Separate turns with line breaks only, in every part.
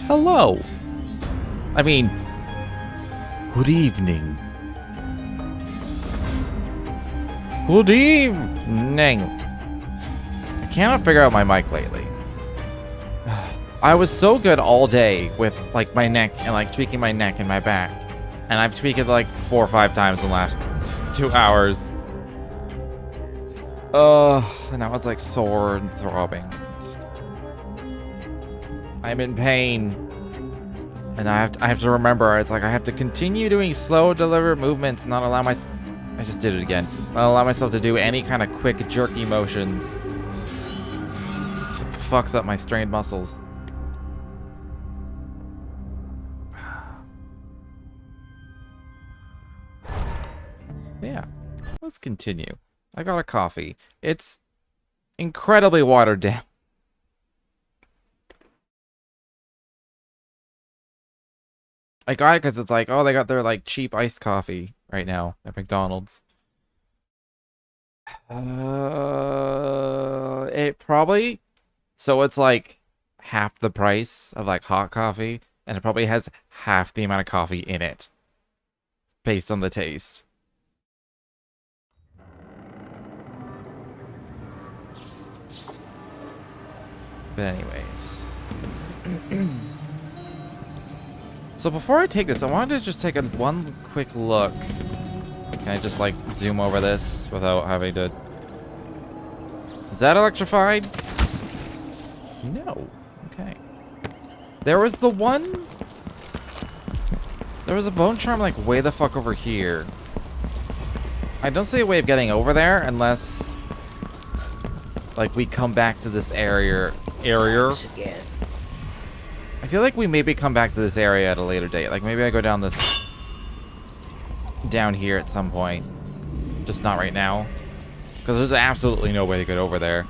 Hello. I mean, good evening. Good evening. I cannot figure out my mic lately. I was so good all day with like my neck and like tweaking my neck and my back. And I've tweaked it like 4 or 5 times in the last 2 hours. And now it's like sore and throbbing. I'm in pain. And I have to remember, it's like I have to continue doing slow, deliberate movements, not allow my... I just did it again. Not allow myself to do any kind of quick, jerky motions. It fucks up my strained muscles. Yeah, let's continue. I got a coffee. It's incredibly watered down. I got it because it's like, oh, they got their like cheap iced coffee right now at McDonald's. It probably, so it's like half the price of like hot coffee, and it probably has half the amount of coffee in it, based on the taste. But anyways. So before I take this, I wanted to just take one quick look. Can I just like zoom over this without having to... Is that electrified? No. Okay. There was the one... There was a bone charm like way the fuck over here. I don't see a way of getting over there unless... like we come back to this area. I feel like we maybe come back to this area at a later date. Like maybe I go down this... down here at some point. Just not right now. Because there's absolutely no way to get over there.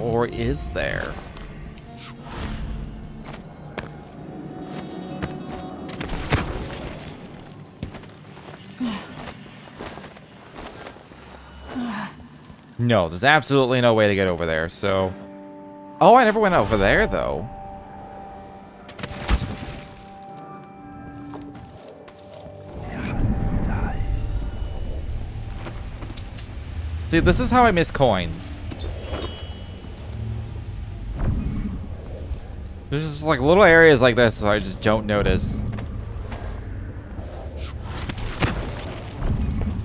Or is there? No, there's absolutely no way to get over there, so... Oh, I never went over there, though. See, this is how I miss coins. There's just like little areas like this, so I just don't notice.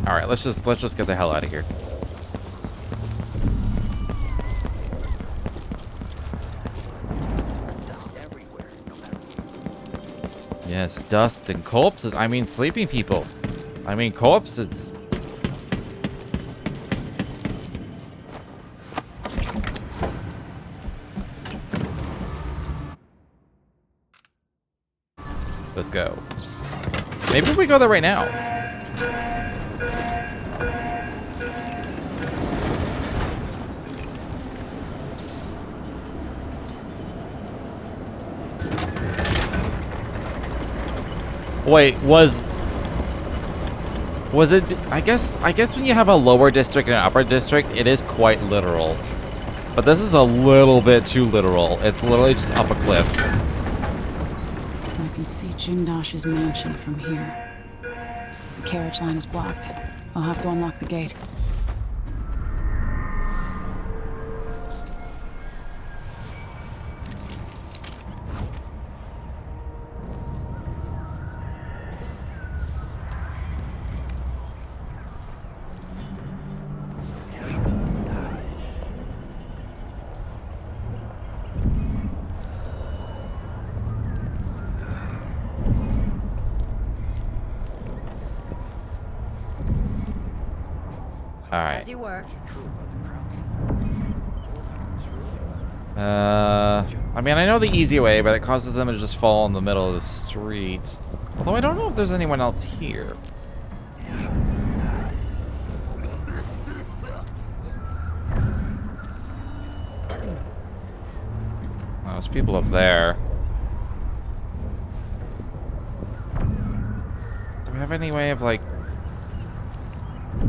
All right, let's just get the hell out of here. Yes, dust and corpses. I mean, sleeping people. I mean, corpses. Let's go. Maybe we go there right now. Wait, was it... I guess when you have a lower district and an upper district, it is quite literal. But this is a little bit too literal. It's literally just up a cliff.
I can see Jindosh's mansion from here. The carriage line is blocked. I'll have to unlock the gate.
Alright. I mean, I know the easy way, but it causes them to just fall in the middle of the street. Although I don't know if there's anyone else here. Oh, there's people up there. Do we have any way of, like... I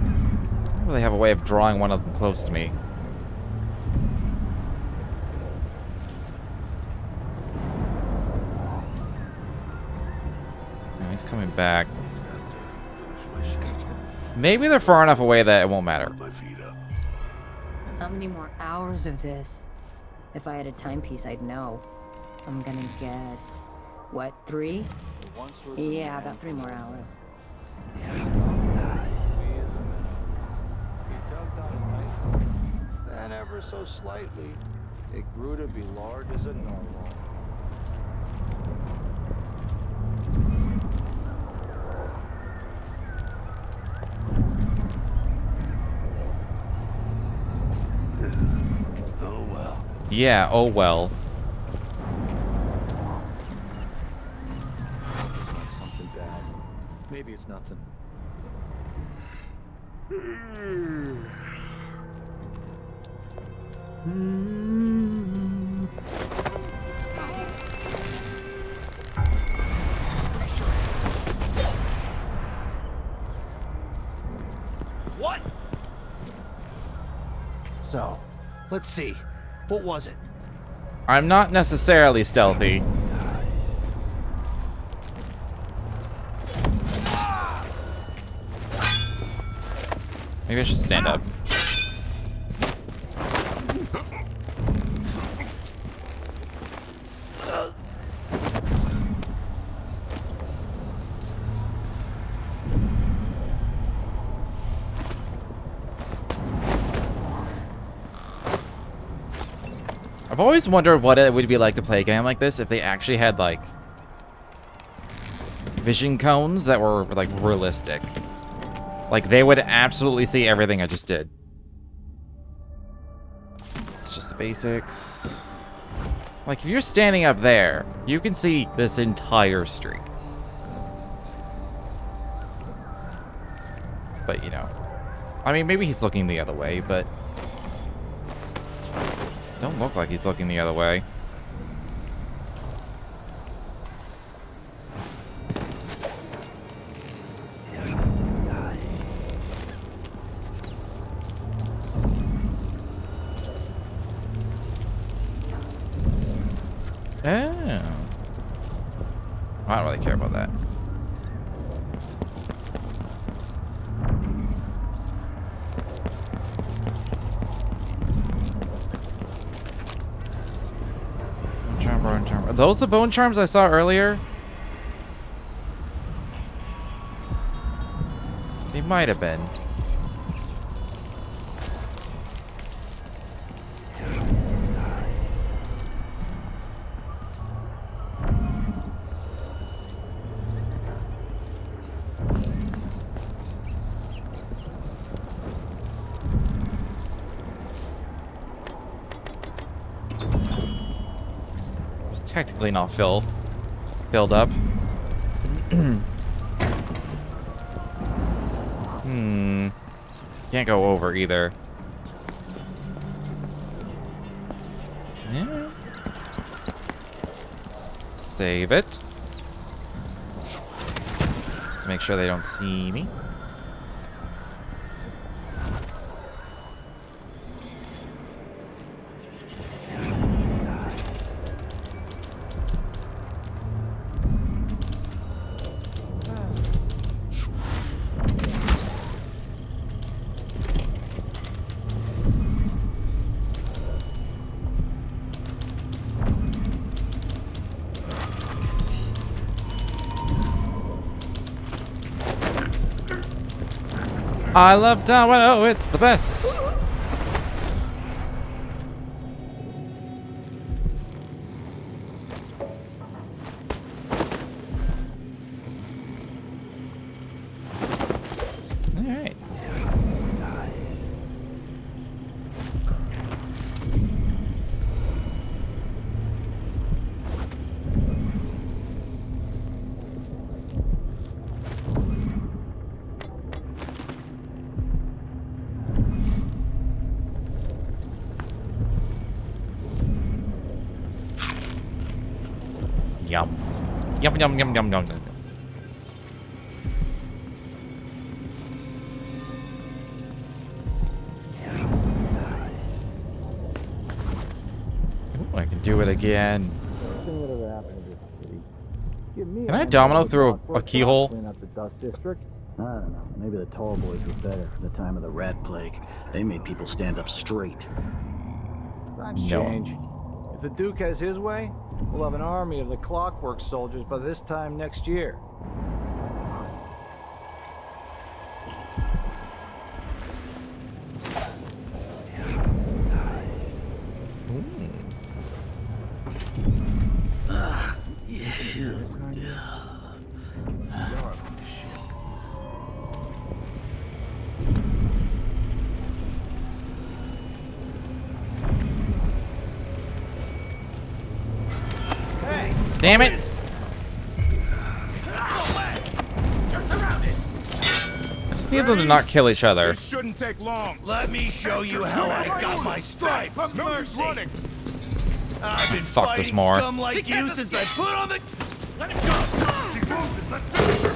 don't really have a way of drawing one of them close to me. coming back. Maybe they're far enough away that it won't matter.
My feet up.
How many more hours of this? If I had a timepiece, I'd know. I'm gonna guess. What, 3? Yeah, about 3 more hours.
He tugged on it lightly, then ever so slightly, it grew to be large as a narwhal. Oh well.
Yeah, oh well.
It's not something bad. Maybe it's nothing. What? So, let's see. What was it?
I'm not necessarily stealthy. Maybe I should stand up. I've always wondered what it would be like to play a game like this if they actually had, like, vision cones that were, like, realistic. Like, they would absolutely see everything I just did. It's just the basics. Like, if you're standing up there, you can see this entire street. But, you know. I mean, maybe he's looking the other way, but... don't look like he's looking the other way. Oh. I don't really care about that. Bone charm. Are those the bone charms I saw earlier? They might have been. Technically not filled up. Can't go over either. Yeah. Save it. Just to make sure they don't see me. I love Domino, it's the best. All right. Yum. Yum, yum, yum, yum, yum, yum. Ooh, I can do it again.
Whatever happened to this city?
Can I domino through a keyhole?
Clean up the dust district.
I don't know. Maybe the tall boys were better from the time of the rat plague. They made people stand up straight.
Times
No.
change. If the Duke has his way, we'll have an army of the Clockwork Soldiers by this time next year.
Damn it! I just need them to not kill each other.
This shouldn't take long.
Let me show you how I got my stripes.
No use running.
I've been
Fuck this
fighting
more.
scum like you since I put on the...
Let him go. She's wounded. Let's finish her.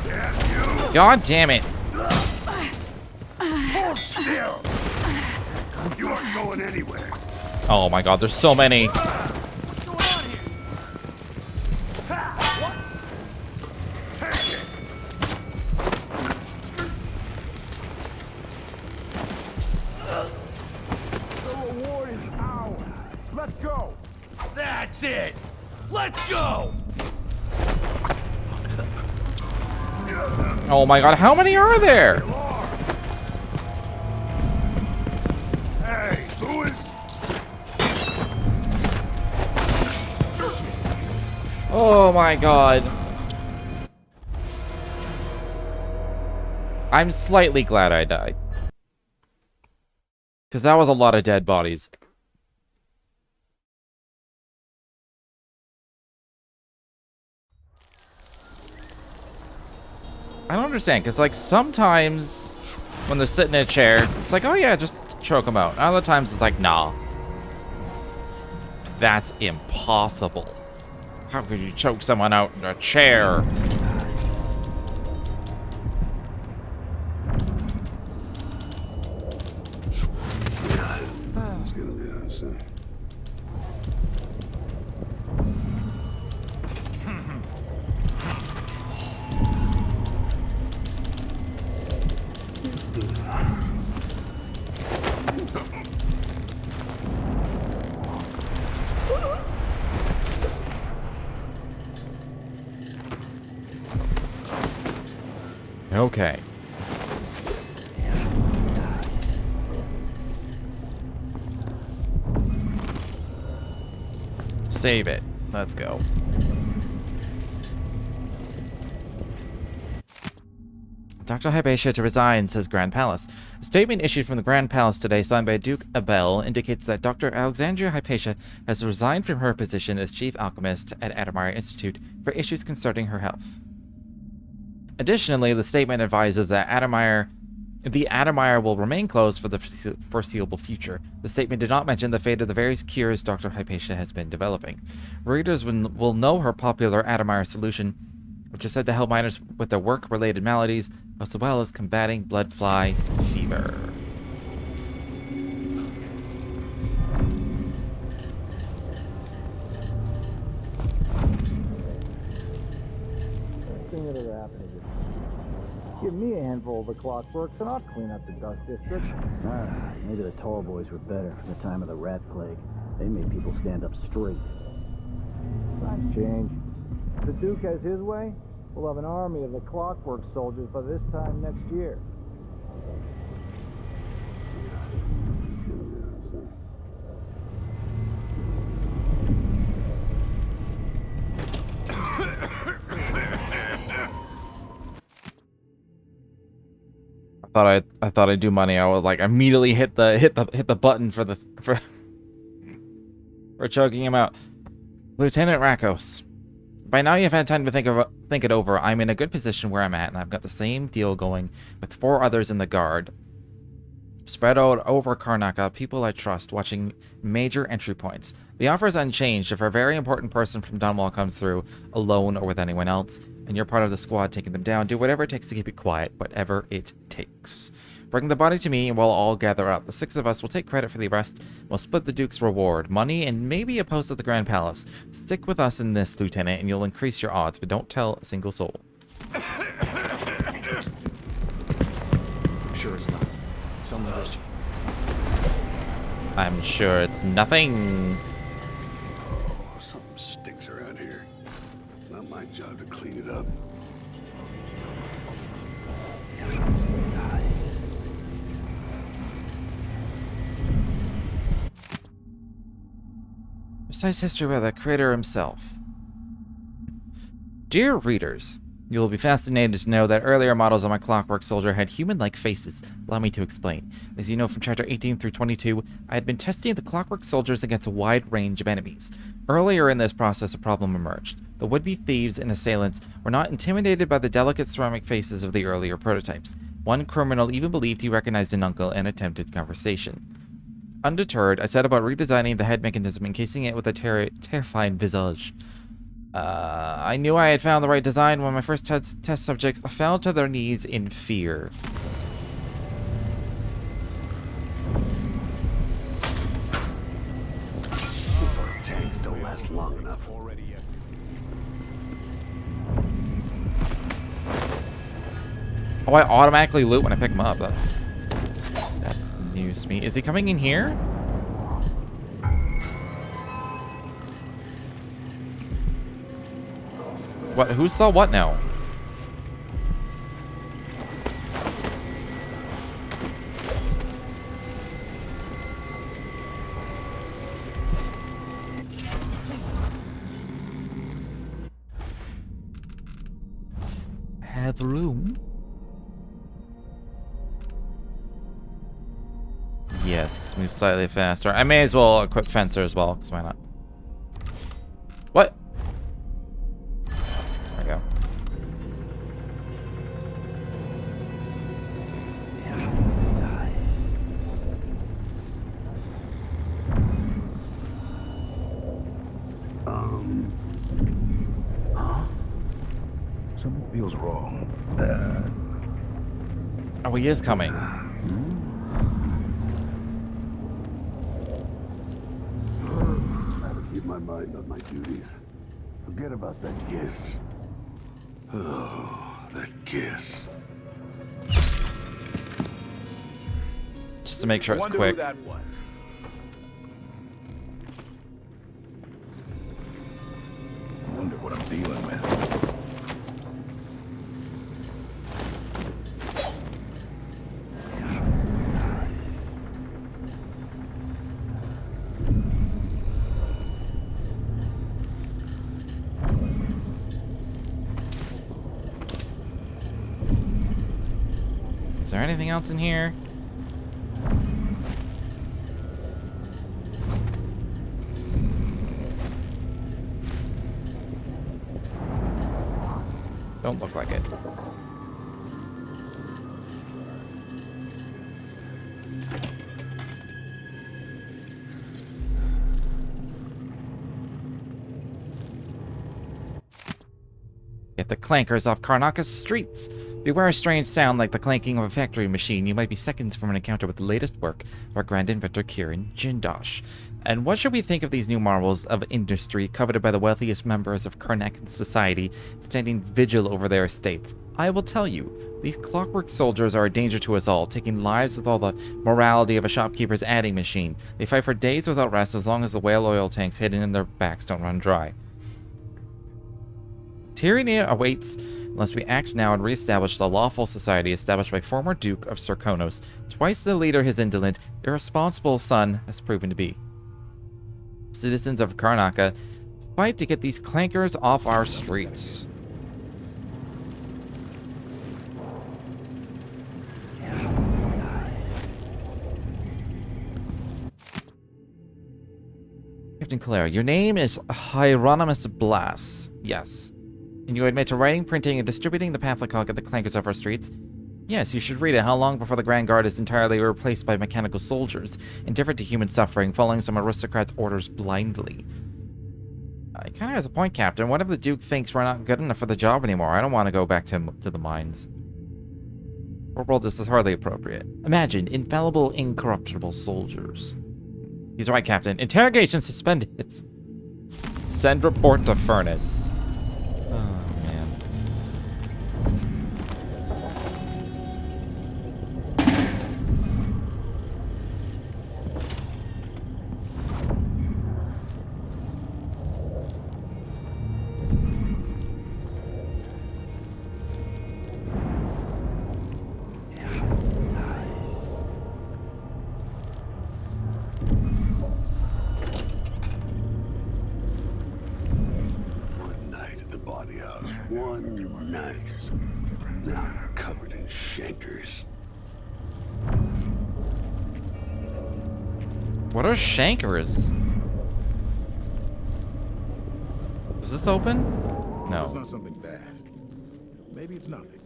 Damn you.
God damn it!
Hold still. You aren't going anywhere.
Oh my god, there's so many.
What's going on here? What? Take it. The reward is ours. Let's go.
That's it. Let's go.
Oh my god, how many are there?
Hey, Louis.
Oh my god. I'm slightly glad I died. Because that was a lot of dead bodies. I don't understand, because like sometimes when they're sitting in a chair, it's like, oh yeah, just choke them out. Other times it's like, nah. That's impossible. How could you choke someone out in a chair?
Let's get him down, son.
Okay. Save it. Let's go. Dr. Hypatia to resign, says Grand Palace. A statement issued from the Grand Palace today, signed by Duke Abel, indicates that Dr. Alexandria Hypatia has resigned from her position as Chief Alchemist at Adamire Institute for issues concerning her health. Additionally, the statement advises that the Adamire will remain closed for the foreseeable future. The statement did not mention the fate of the various cures Dr. Hypatia has been developing. Readers will know her popular Adamire solution, which is said to help miners with their work-related maladies, as well as combating blood fly fever.
Thing that ever happened to you. Give me a handful of the Clockworks and I'll clean up the dust district.
Maybe the tall boys were better from the time of the rat plague. They made people stand up straight.
Times change. If the Duke has his way, we'll have an army of the Clockwork Soldiers by this time next year.
I thought I'd do money. I would like immediately hit the button for choking him out. Lieutenant Rakos. By now you've had time to think it over. I'm in a good position where I'm at, and I've got the same deal going with 4 others in the guard. Spread out over Karnaca, people I trust, watching major entry points. The offer is unchanged. If a very important person from Dunwall comes through, alone or with anyone else, and you're part of the squad taking them down, do whatever it takes to keep it quiet, whatever it takes. Bring the body to me and we'll all gather up. The 6 of us will take credit for the arrest. We'll split the Duke's reward, money, and maybe a post at the Grand Palace. Stick with us in this, Lieutenant, and you'll increase your odds, but don't tell a single soul.
I'm sure it's not. Some Christian.
I'm sure it's nothing.
Oh, something stinks around here. Not my job to clean it up.
Precise history about the creator himself. Dear readers, you will be fascinated to know that earlier models of my Clockwork Soldier had human-like faces. Allow me to explain. As you know from Chapter 18 through 22, I had been testing the Clockwork Soldiers against a wide range of enemies. Earlier in this process, a problem emerged. The would-be thieves and assailants were not intimidated by the delicate ceramic faces of the earlier prototypes. One criminal even believed he recognized an uncle and attempted conversation. Undeterred, I set about redesigning the head mechanism, encasing it with a terrifying visage. I knew I had found the right design when my first test subjects fell to their knees in fear.
These our tanks don't last long enough.
Oh, I automatically loot when I pick him up. That's news to me. Is he coming in here? What? Who saw what now? Have room? Yes, move slightly faster. I may as well equip Fencer as well, because why not? What? There we go.
Yeah, that's nice.
Huh? Something feels wrong.
Oh, he is coming.
Keep my mind on my duties. Forget about that kiss. Oh, that kiss.
Just to make sure it's
Wonder
quick.
who that was.
I wonder what I'm dealing with.
Is there anything else in here? Don't look like it. Get the clankers off Karnaka's streets. Beware a strange sound like the clanking of a factory machine. You might be seconds from an encounter with the latest work of our grand inventor Kirin Jindosh. And what should we think of these new marvels of industry coveted by the wealthiest members of Karnakan society, standing vigil over their estates? I will tell you, these Clockwork Soldiers are a danger to us all, taking lives with all the morality of a shopkeeper's adding machine. They fight for days without rest as long as the whale oil tanks hidden in their backs don't run dry. Tyranny awaits unless we act now and reestablish the lawful society established by former Duke of Serkonos, twice the leader his indolent, irresponsible son has proven to be. Citizens of Karnaka, fight to get these clankers off our streets. Captain Calera, your name is Hieronymus Blas. Yes. And you admit to writing, printing, and distributing the pamphlet called Get the Clankers Off Our Streets? Yes, you should read it. How long before the Grand Guard is entirely replaced by mechanical soldiers, indifferent to human suffering, following some aristocrat's orders blindly? He kind of has a point, Captain. What if the Duke thinks we're not good enough for the job anymore? I don't want to go back to the mines. Or well, this is hardly appropriate. Imagine infallible, incorruptible soldiers. He's right, Captain. Interrogation suspended. Send report to furnace. Oh, man.
One night at the body house. One night. Now I'm covered in shankers.
What are shankers? Is this open? No.
It's not something bad. Maybe it's nothing.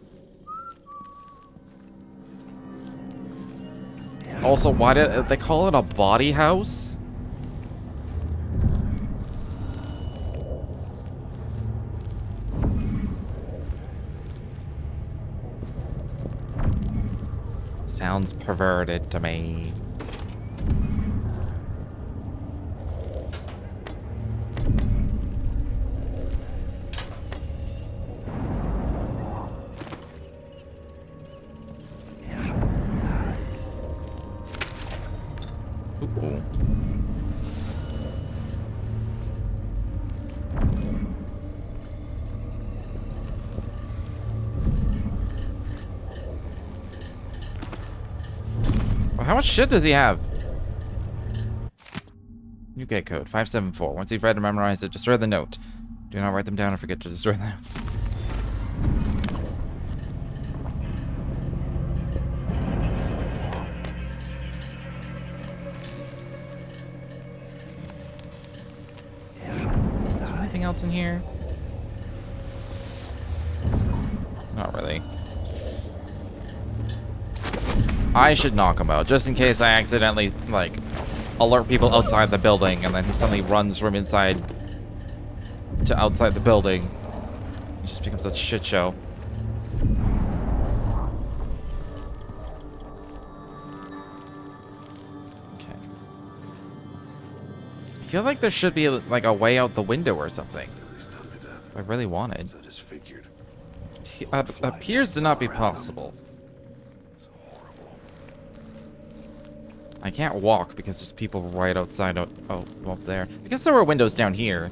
Also, why did they call it a body house? Sounds perverted to me. Ooh. Well, how much shit does he have? New gate code 574. Once you've read and memorized it, destroy the note. Do not write them down or forget to destroy the notes. Is there anything else in here? Not really. I should knock him out, just in case I accidentally, like, alert people outside the building, and then he suddenly runs from inside to outside the building. It just becomes a shit show. Okay. I feel like there should be, like, a way out the window or something. I really wanted. Appears to not be possible. I can't walk because there's people right outside. Oh, up there. I guess there were windows down here.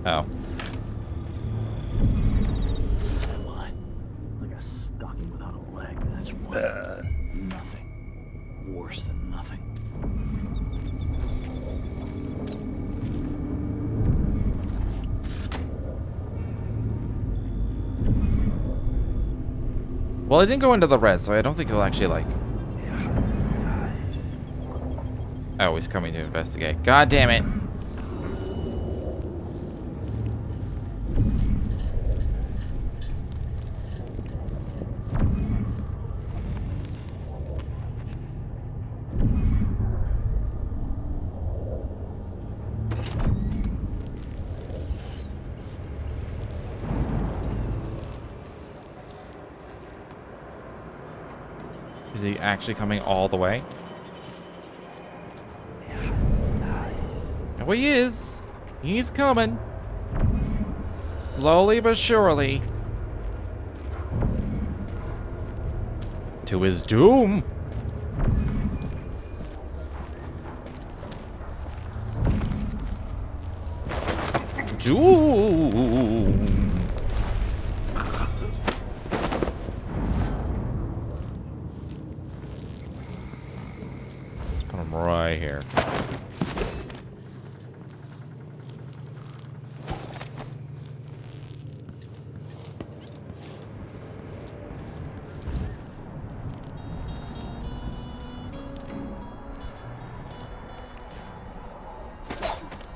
Oh.
Like a stocking without a leg. That's what. Nothing. Worse than nothing.
Well, I didn't go into the red, so I don't think he'll actually, like... Oh, he's coming to investigate. God damn it. Is he actually coming all the way? Oh, he is. He's coming. Slowly but surely. To his doom. Doom. Right here.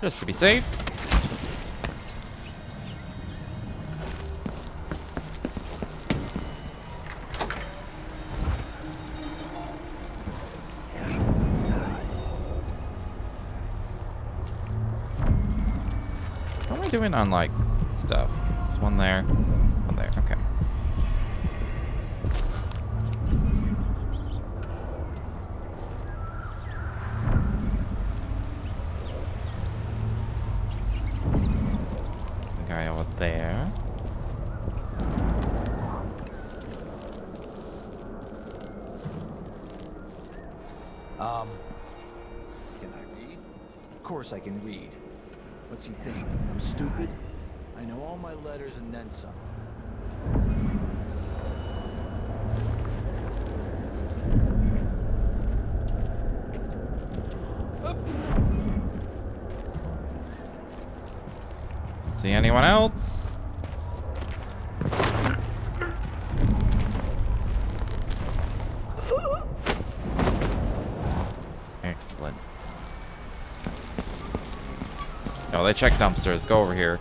Just to be safe. How am I doing on, like, stuff? There's one there. One there. Okay. The guy over there.
Can I read? Of course I can read. What's he think? I'm stupid? I know all my letters and then some.
See anyone else? Excellent. Oh, they check dumpsters. Go over here.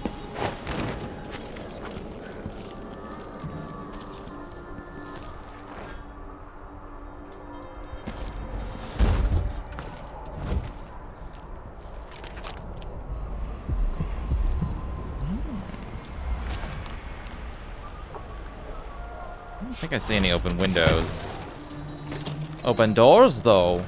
I don't think I see any open windows. Open doors, though.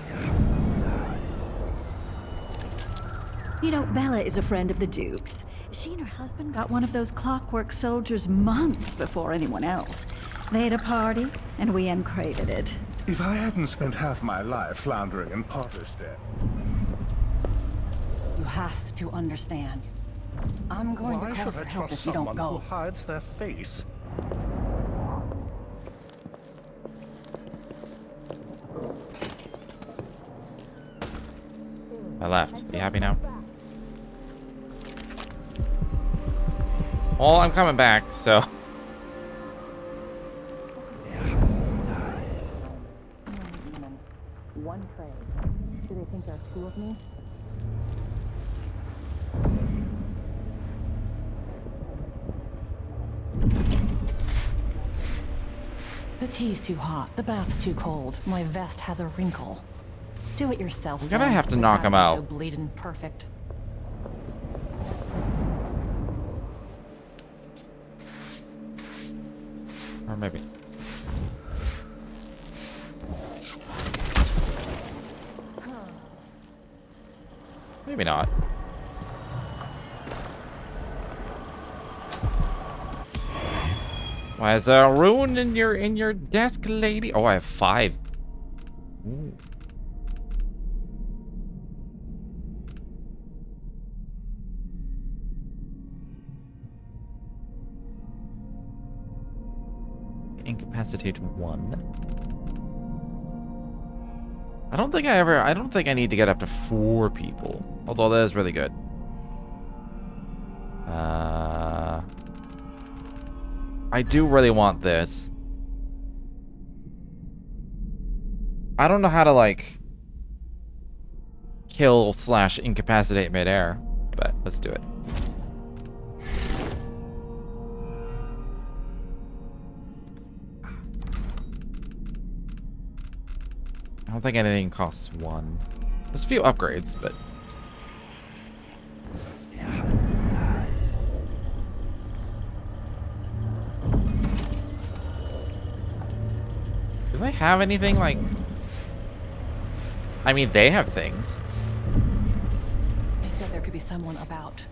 You know, Bella is a friend of the Duke's. She and her husband got one of those clockwork soldiers months before anyone else. They had a party, and we uncrated it.
If I hadn't spent half my life floundering in Potter's Den.
You have to understand. I'm going
Why
to call
should
for
I
help
trust
if you don't
someone
go.
who hides their face?
I left. You happy now? Well, I'm coming back, so.
One tray. Do they think there are two of me?
The tea's too hot. The bath's too cold. My vest has a wrinkle. Do it yourself.
We're gonna
then.
have to
It's
knock
gotta
him
be
out.
So bleeding perfect.
Or maybe. Maybe not. Why is there a rune in your desk, lady? Oh, I have 5. Ooh. Incapacitate 1. I don't think I need to get up to 4 people. Although that is really good. I do really want this. I don't know how to, like, kill / incapacitate midair, but let's do it. I don't think anything costs 1. There's a few upgrades, but... Do they have anything, like... I mean, they have things.
They said there could be someone about.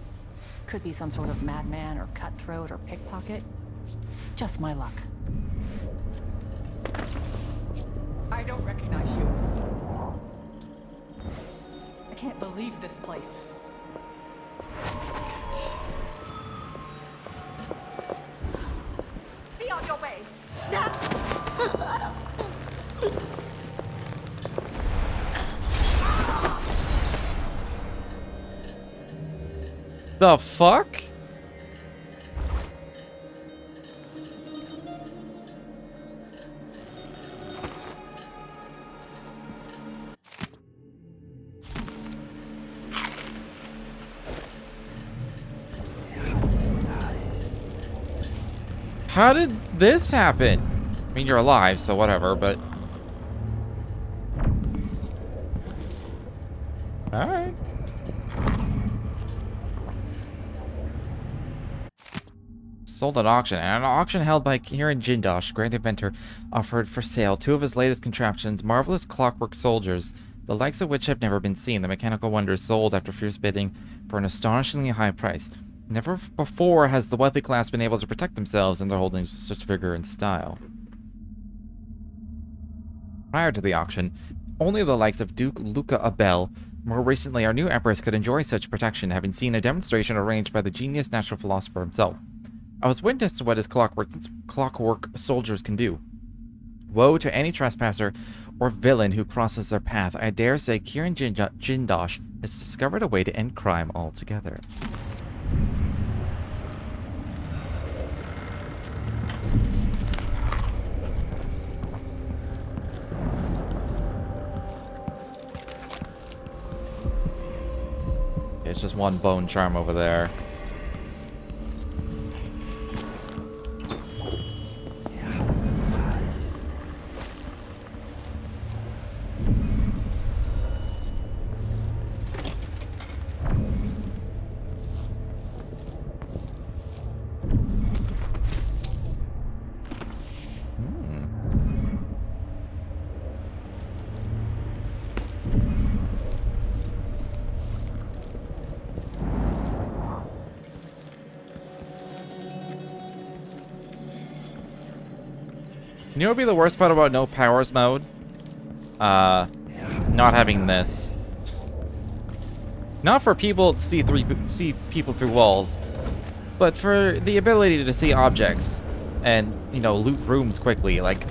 Could be some sort of madman or cutthroat or pickpocket. Just my luck. I don't recognize you. I can't believe this place. Be on your way.
The fuck? How did this happen? I mean, you're alive, so whatever, but... Alright. Sold at auction. At an auction held by Kieran Jindosh, Grand Inventor offered for sale 2 of his latest contraptions, marvelous clockwork soldiers, the likes of which have never been seen. The mechanical wonders sold after fierce bidding for an astonishingly high price. Never before has the wealthy class been able to protect themselves and their holdings with such vigor and style. Prior to the auction, only the likes of Duke Luca Abel, more recently our new empress, could enjoy such protection, having seen a demonstration arranged by the genius natural philosopher himself. I was witness to what his clockwork soldiers can do. Woe to any trespasser or villain who crosses their path. I dare say Kieran Jindosh has discovered a way to end crime altogether. It's just one bone charm over there. You know what would be the worst part about no powers mode? Not having this. Not for people to see people through walls, but for the ability to see objects and, you know, loot rooms quickly. Like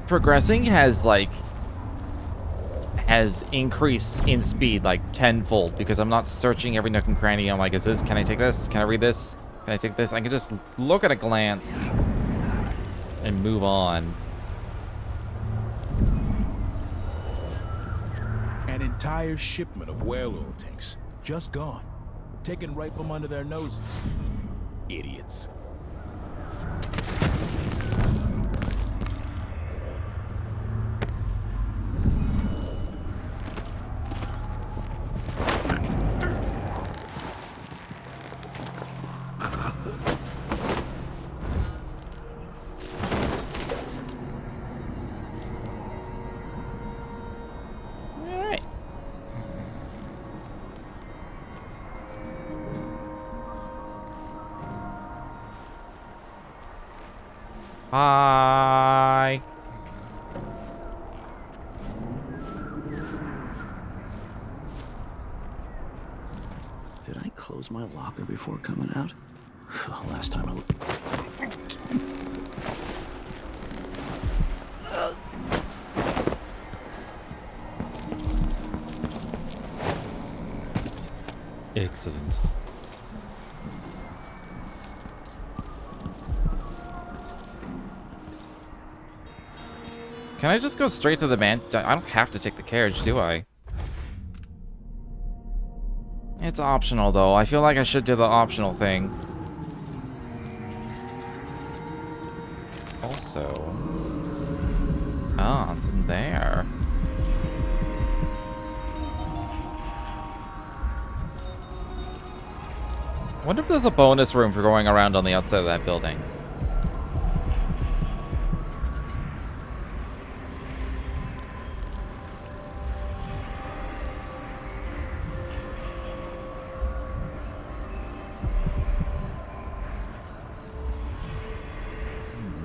progressing has increased in speed like tenfold because I'm not searching every nook and cranny. I'm like, can I take this? Can I read this? Can I take this? I can just look at a glance and move on.
An entire shipment of whale oil tanks. Just gone. Taken right from under their noses. Idiots.
Hi.
Did I close my locker before coming out? Last time I looked.
Excellent. Can I just go straight to the man? I don't have to take the carriage, do I? It's optional, though. I feel like I should do the optional thing. Also... oh, it's in there. I wonder if there's a bonus room for going around on the outside of that building.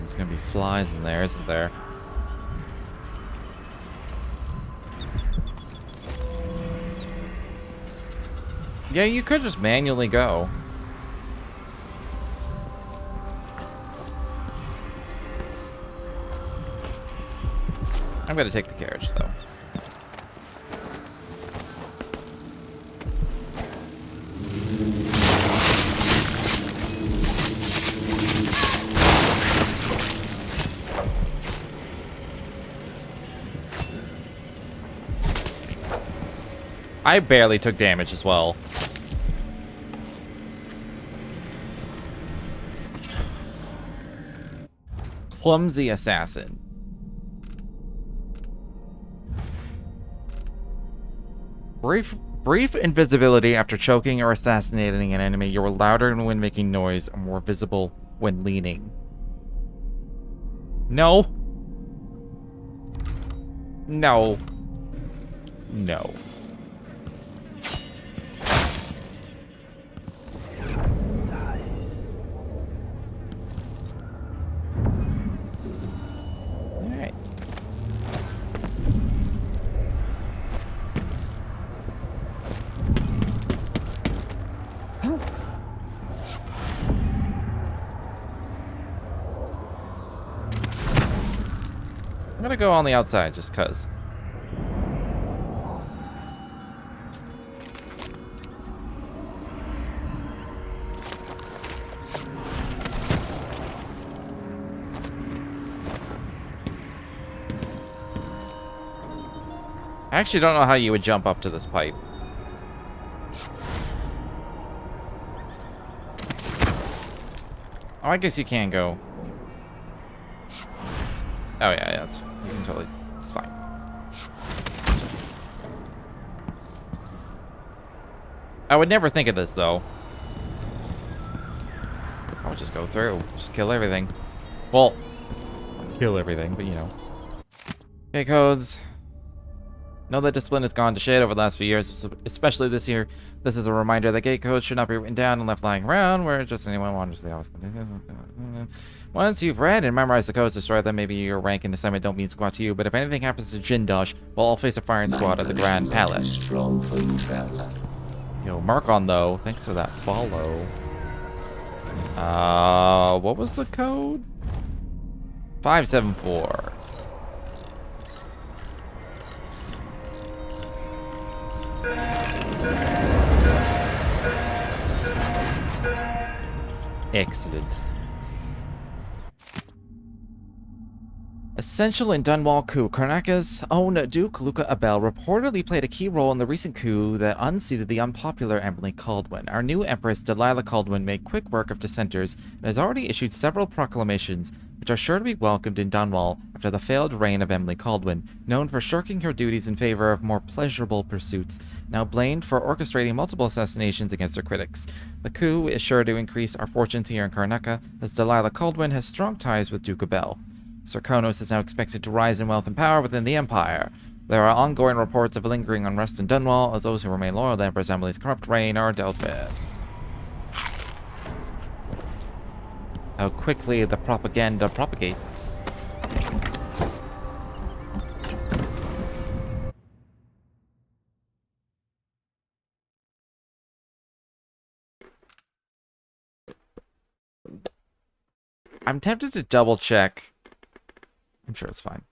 There's gonna be flies in there, isn't there? Yeah, you could just manually go. I'm gonna take the carriage, though. I barely took damage as well. Clumsy assassin. Brief invisibility after choking or assassinating an enemy. You were louder when making noise and more visible when leaning. No. No. No. Alright. I'm gonna go on the outside just cuz. I actually don't know how you would jump up to this pipe. Oh, I guess you can go. Oh yeah, it's you can totally. It's fine. I would never think of this though. I would just go through, just kill everything. Well, kill everything, but you know. Okay, codes. Know that discipline has gone to shit over the last few years, especially this year. This is a reminder that gate codes should not be written down and left lying around where just anyone wanders the office. Once you've read and memorized the codes, destroy them. Maybe your rank and assignment don't mean squat to you, but if anything happens to Jindosh, we'll all face a firing squad at the Grand Palace.
Strong for you, traveler.
Yo, Markon though, thanks for that follow. What was the code? 574. Excellent. Essential in Dunwall coup. Karnaka's own Duke Luca Abel reportedly played a key role in the recent coup that unseated the unpopular Emily Caldwin. Our new Empress Delilah Caldwin made quick work of dissenters and has already issued several proclamations which are sure to be welcomed in Dunwall after the failed reign of Emily Caldwin, known for shirking her duties in favor of more pleasurable pursuits, now blamed for orchestrating multiple assassinations against her critics. The coup is sure to increase our fortunes here in Karnaca, as Delilah Caldwin has strong ties with Duke Abel. Sir Konos is now expected to rise in wealth and power within the Empire. There are ongoing reports of lingering unrest in Dunwall, as those who remain loyal to Empress Emily's corrupt reign are dealt with. How quickly the propaganda propagates. I'm tempted to double check. I'm sure it's fine.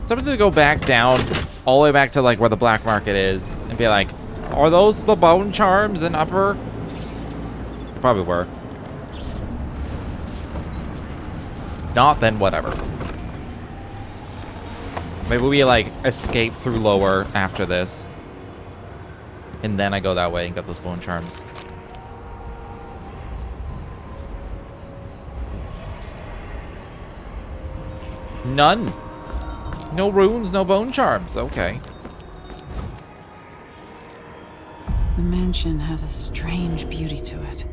Something to go back down, all the way back to like where the black market is, and be like, are those the bone charms in upper? They probably were. Not, then whatever. Maybe we like escape through lower after this, and then I go that way and get those bone charms. None. No runes, no bone charms. Okay.
The mansion has a strange beauty to it.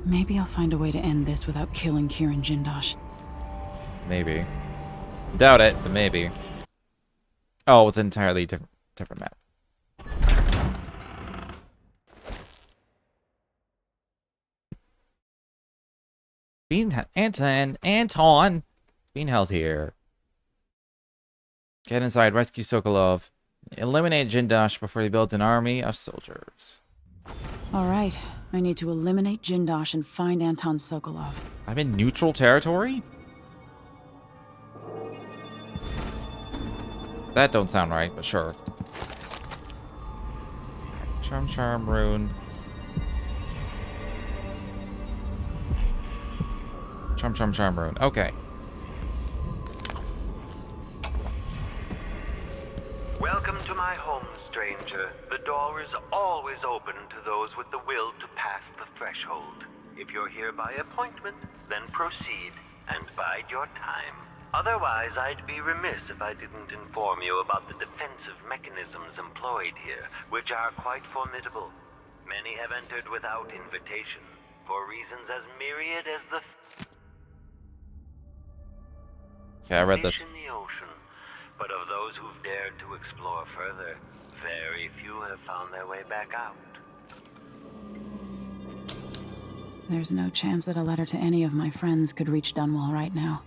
Maybe I'll find a way to end this without killing Kieran Jindosh.
Maybe. Doubt it, but maybe. Oh, it's an entirely different map. Anton! It's being held here. Get inside, rescue Sokolov. Eliminate Jindosh before he builds an army of soldiers.
Alright, I need to eliminate Jindosh and find Anton Sokolov.
I'm in neutral territory? That don't sound right, but sure. Charm, rune. Charm, rune. Okay.
Welcome to my home, stranger. The door is always open to those with the will to pass the threshold. If you're here by appointment, then proceed and bide your time. Otherwise, I'd be remiss if I didn't inform you about the defensive mechanisms employed here, which are quite formidable. Many have entered without invitation, for reasons as myriad as the
Yeah, I read this.
fish in the ocean. But of those who've dared to explore further, very few have found their way back out.
There's no chance that a letter to any of my friends could reach Dunwall right now.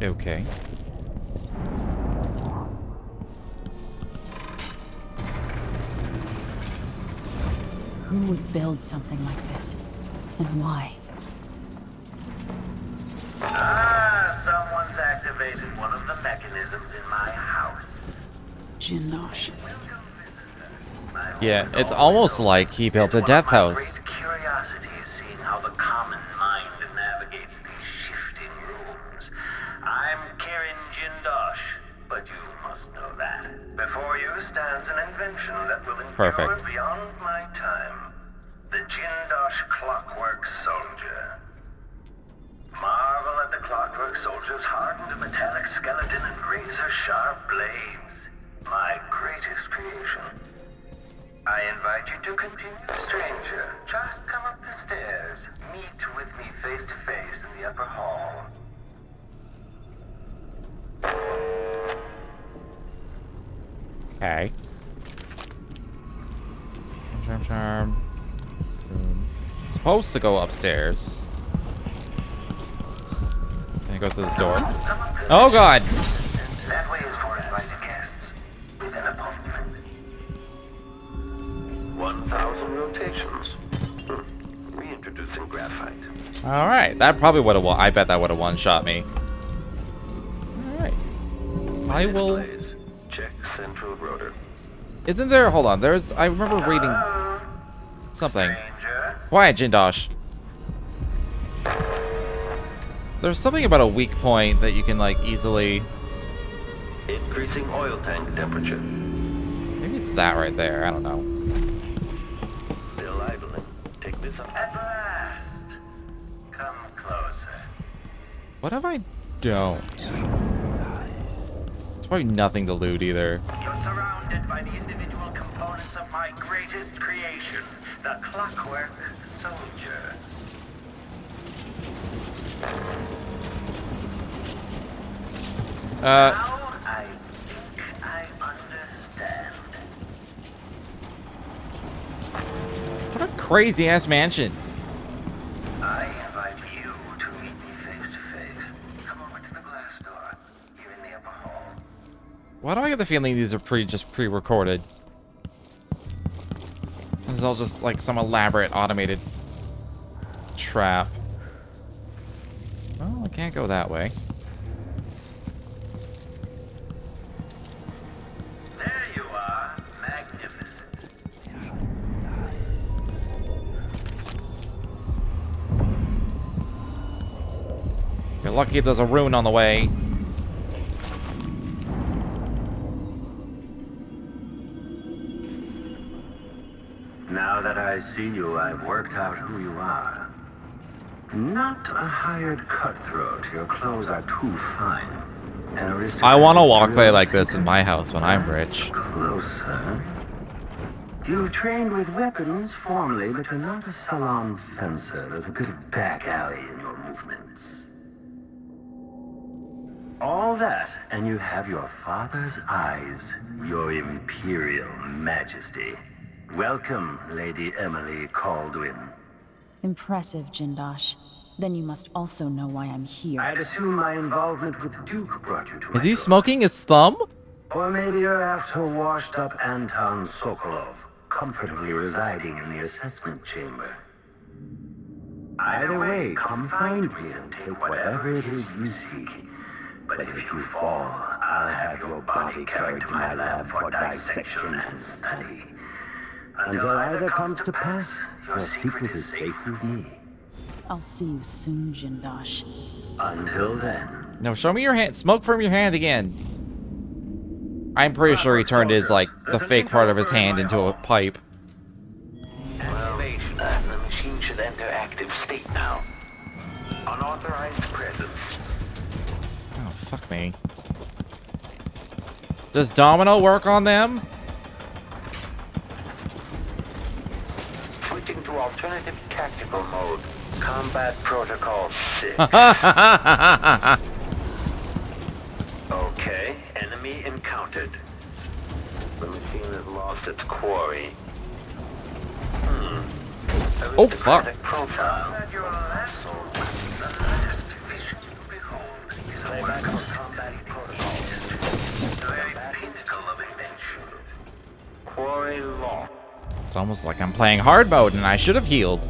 Okay.
Who would build something like this? And why?
Someone's activated one of the mechanisms in my house.
Jindosh.
Yeah, it's almost like he built a death house.
Curiosity is seeing how the common mind navigates these shifting rooms. I'm Karen Jindosh, but you must know that. Before you stands an invention that will endure beyond my time. The Jindosh Clockwork Soldier. Marvel at the Clockwork Soldier's hardened metallic skeleton and razor-sharp blades. My greatest creation. I invite you to continue, stranger. Just come up the stairs. Meet with me face to face in the upper hall.
Okay. Charm. Supposed to go upstairs. Can I go through this door? Oh god!
That way is for invited guests. With an appointment. 1,000 rotations. Reintroducing graphite.
Alright, that probably would have I bet that would have one-shot me. Alright. I will...
Check central rotor.
Isn't there... Hold on, there's... I remember reading... something. Quiet, Jindosh. There's something about a weak point that you can, like, easily...
Increasing oil tank temperature.
Maybe it's that right there, I don't know.
Still idling. Take this up. At last. Come closer.
What if I don't? It's probably nothing to loot either.
You're surrounded by the individual components of my greatest creation, the Clockwork Soldier. Now I think I understand.
What a crazy ass mansion.
I invite you to meet me face to face. Come over to the glass door, here in the upper hall.
Why do I get the feeling these are pre-recorded? This is all just like some elaborate automated trap. Well, I can't go that way.
There you are, magnificent.
You're lucky there's a rune on the way.
Now that I see you, I've worked out who you are. Not a hired cutthroat. Your clothes are too fine.
I want to walkway like this in my house when I'm rich.
Closer. You've trained with weapons formally, but you're not a salon fencer. There's a bit of back alley in your movements. All that, and you have your father's eyes, your imperial majesty. Welcome, Lady Emily Caldwin.
Impressive, Jindosh. Then you must also know why I'm here.
I'd assume my involvement with the Duke brought you to
Is he smoking his thumb?
Or maybe you're after washed-up Anton Sokolov, comfortably residing in the assessment chamber. Either way, come find me and take whatever it is you seek. But if you fall, I'll have your body carried to my lab for dissection and study. Until either comes to pass, your secret is safe with me.
I'll see you soon, Jindosh.
Until then.
No, show me your hand. Smoke from your hand again. I'm pretty sure he turned his, like, the fake part of his hand into a pipe.
Activation. The machine should enter active state now. Unauthorized presence.
Oh, fuck me. Does Domino work on them?
Switching to alternative tactical mode. Combat Protocol 6. Okay, enemy encountered. The machine has lost its quarry.
Oh, fuck.
Profile. Quarry locked.
It's almost like I'm playing hard mode and I should have healed.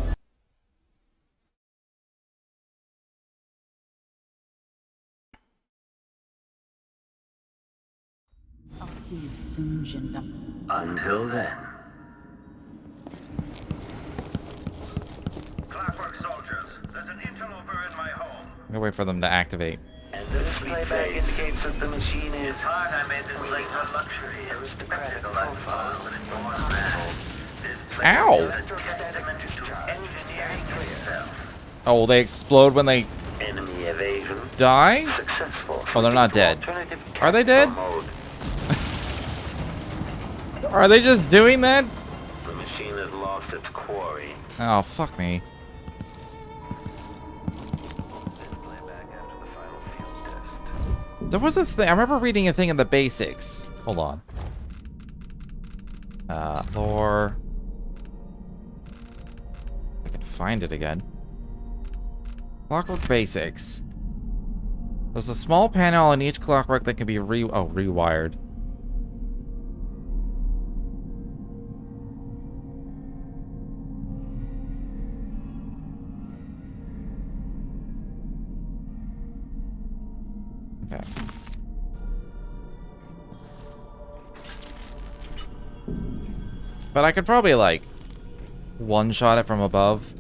I'll see you soon, Jindosh.
Until then. Clockwork soldiers, there's an interloper in my home.
I'm gonna wait for them to activate.
And the playback indicates that the machine is hard. I made this late for luxury. Aristocratic profile, but it's more than that.
Ow! Oh, they explode when they
Enemy evasion.
die?
Successful.
Oh, they're not dead.
Alternative
Are they dead?
mode.
Are they just doing that?
The machine has lost its quarry.
Oh, fuck me. There was a thing. I remember reading a thing in the basics. Hold on. Lore. I can find it again. Clockwork basics. There's a small panel on each clockwork that can be rewired. Okay. But I could probably, like, one-shot it from above.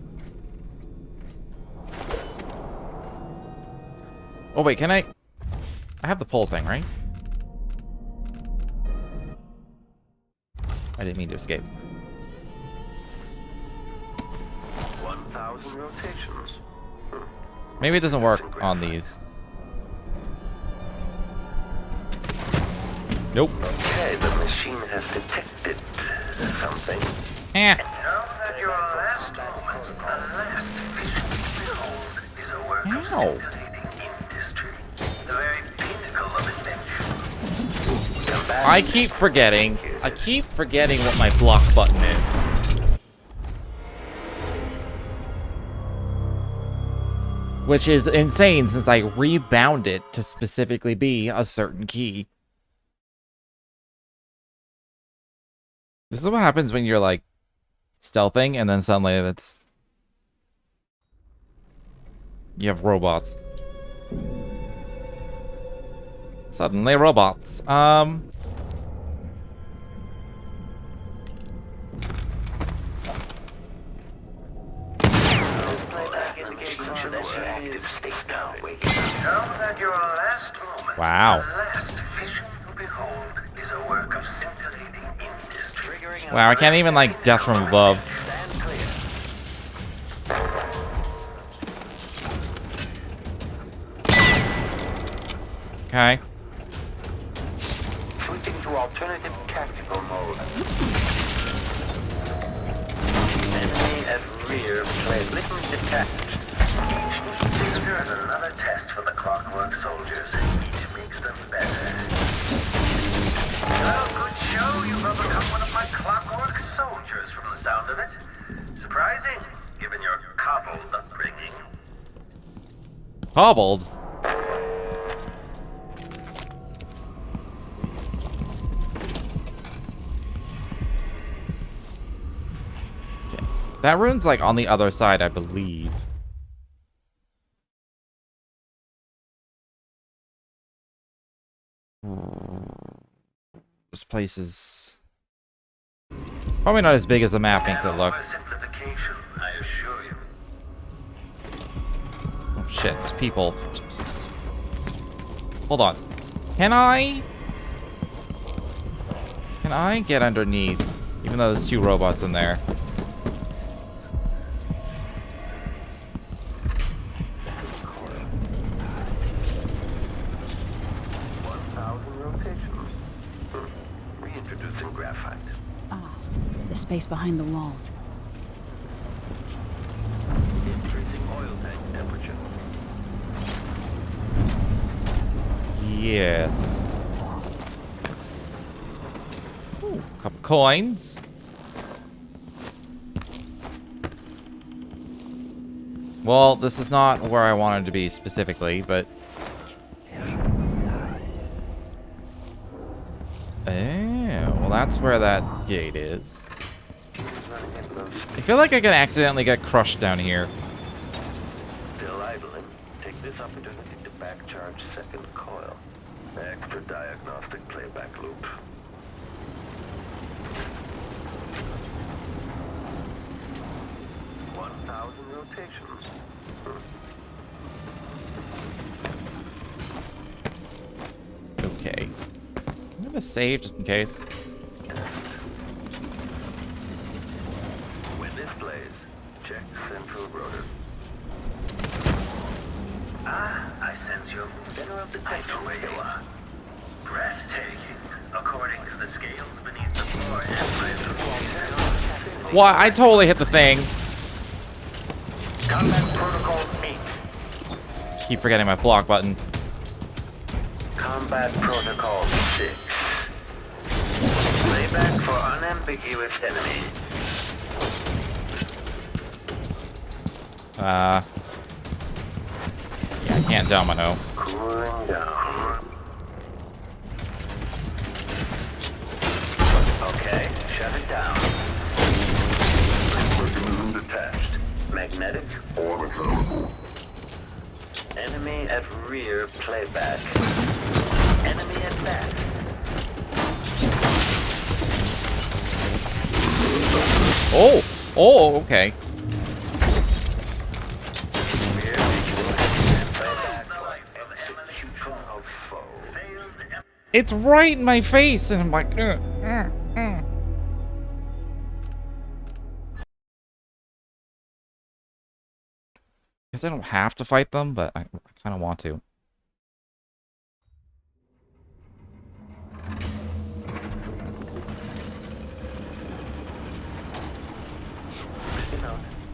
Oh, wait, can I have the pole thing, right? I didn't mean to escape.
1,000 rotations.
Maybe it doesn't work on these. Nope.
Okay, the machine has detected something.
Eh.
Know that your last moment, the last vision you behold, is a work of
Ow.
scintillating industry. The very pinnacle of invention.
I keep forgetting. I keep forgetting what my block button is. Which is insane since I rebound it to specifically be a certain key. This is what happens when you're, like, stealthing and then suddenly that's... You have robots. Suddenly robots. Wow. Wow, I can't even, like, death from above. Okay.
Switching to alternative tactical mode. Enemy at rear plate. Litmus detached. Each visitor is another test for the Clockwork soldiers. Each makes them better. Well, good show. You've overcome one of my Clockwork soldiers from the sound of it. Surprising, given your cobbled upbringing.
Cobbled? Okay. That rune's, like, on the other side, I believe. This place is... Probably not as big as the map makes it look.
Simplification, I assure you.
Oh shit, there's people. Hold on. Can I get underneath? Even though there's 2 robots in there.
Reintroducing graphite.
Ah, the space behind the walls.
Increasing oil tank temperature.
Yes. Ooh, couple coins. Well, this is not where I wanted to be specifically, but... Oh, well that's where that gate is. I feel like I could accidentally get crushed down here.
Still idling. Take this opportunity to back charge second coil. Extra diagnostic playback loop. Rotations.
Okay. I'm gonna save just in case.
When this plays, check central rotor. Ah, I sense your general detection. I know where you are. Breathtaking, according to the scales beneath the floor and by the floor.
What? I totally hit the thing.
Combat Protocol 8.
Keep forgetting my block button.
Combat Protocol 6. Playback for unambiguous enemy.
Yeah, I can't domino.
Cooling down. Okay, shut it down. Mechanism detached. Magnetic orbital. Enemy at rear playback. Enemy at back.
Oh! Oh, okay.
Rear visual and playback for execution of foe.
It's right in my face, and I'm like, Guess I don't have to fight them, but I kind of want to.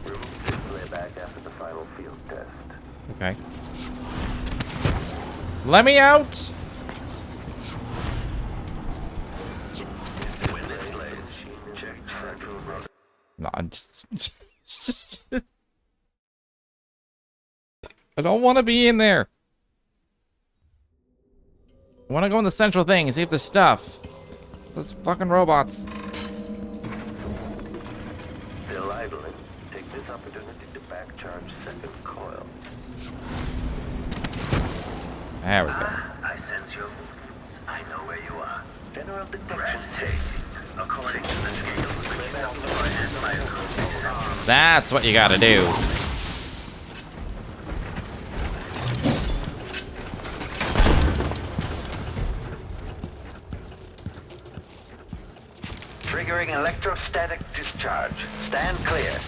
Remove this playback after the final field test.
Okay. Let me out!
When this plays, check central rotor.
No, I don't want to be in there. I want to go in the central thing and see if there's stuff. Those fucking robots.
Still idling. Take this opportunity to back charge second coil.
There we go.
I sense your movements. I know where you are. General detection taking. According to the scales, playback floor and microphone.
That's what you gotta do.
Triggering electrostatic discharge. Stand clear.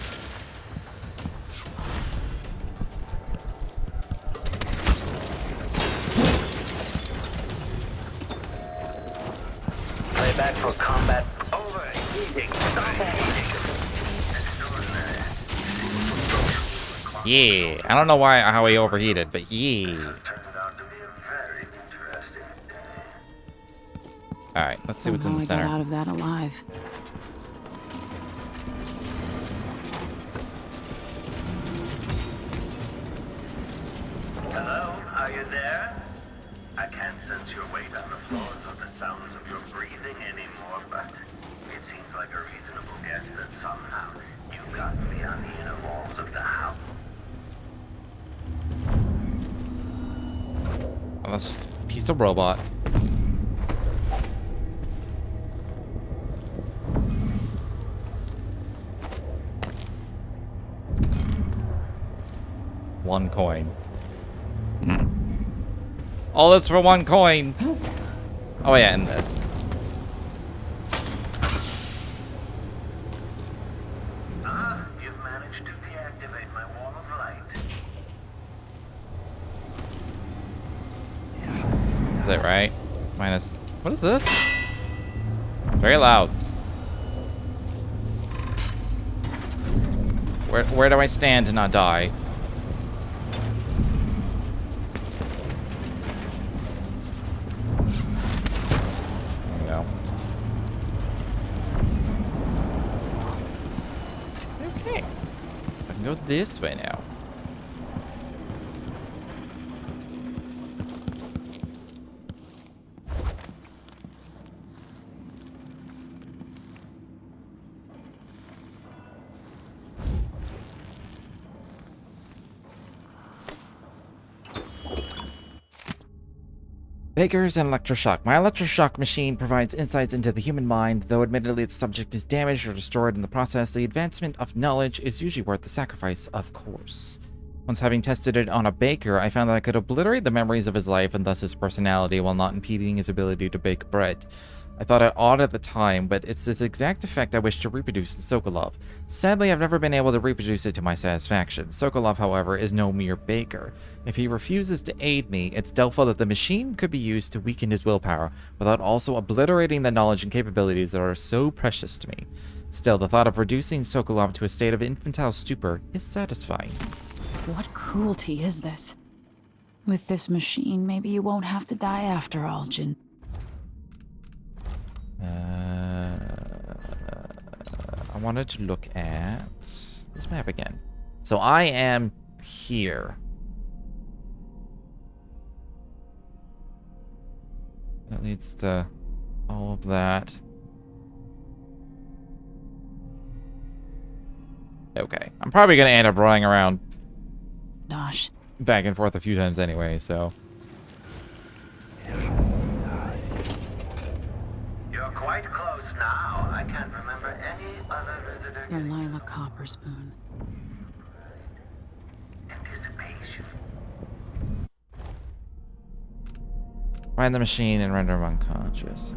Playback for combat. Overheating.
Yeah. I don't know how he overheated, but yeah.
Turned out to be a very interesting day.
Alright, let's see what's in the
Somehow I
center.
got out of that alive.
Hello, are you there? I can't sense your weight on the floors or the sounds of your breathing anymore, but it seems like a reasonable guess that somehow you got beyond the inner walls of the house.
Oh, that's just a piece of robot. 1 coin. All this for 1 coin. Oh yeah, and this.
You've managed to deactivate my wall of light.
That's it, right? Minus. What is this? Very loud. Where do I stand to not die? There we go. Okay. I can go this way now. Bakers and electroshock. My electroshock machine provides insights into the human mind. Though admittedly the subject is damaged or destroyed in the process, the advancement of knowledge is usually worth the sacrifice, of course. Once having tested it on a baker, I found that I could obliterate the memories of his life and thus his personality while not impeding his ability to bake bread. I thought it odd at the time, but it's this exact effect I wish to reproduce in Sokolov. Sadly, I've never been able to reproduce it to my satisfaction. Sokolov, however, is no mere baker. If he refuses to aid me, it's doubtful that the machine could be used to weaken his willpower, without also obliterating the knowledge and capabilities that are so precious to me. Still, the thought of reducing Sokolov to a state of infantile stupor is satisfying.
What cruelty is this? With this machine, maybe you won't have to die after all, Jin.
I wanted to look at this map again. So I am here. That leads to all of that. Okay. I'm probably going to end up running around
Nosh.
back and forth a few times anyway, so.
You're quite close now. I can't remember any other visitor.
Delilah Copperspoon.
Anticipation.
Find the machine and render him unconscious.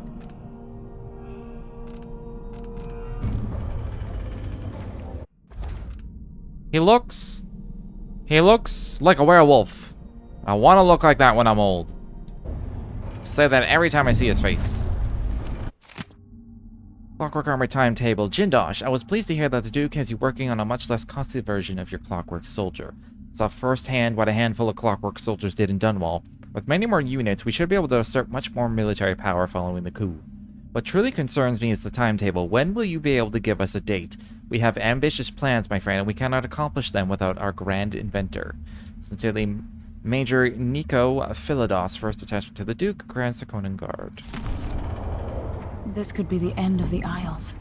He looks like a werewolf. I want to look like that when I'm old. Say that every time I see his face. Clockwork Armory timetable. Jindosh, I was pleased to hear that the Duke has you working on a much less costly version of your Clockwork Soldier. Saw firsthand what a handful of Clockwork Soldiers did in Dunwall. With many more units, we should be able to assert much more military power following the coup. What truly concerns me is the timetable. When will you be able to give us a date? We have ambitious plans, my friend, and we cannot accomplish them without our grand inventor. Sincerely, Major Nico Philodos, first attachment to the Duke, Grand Seconan Guard.
This could be the end of the Isles.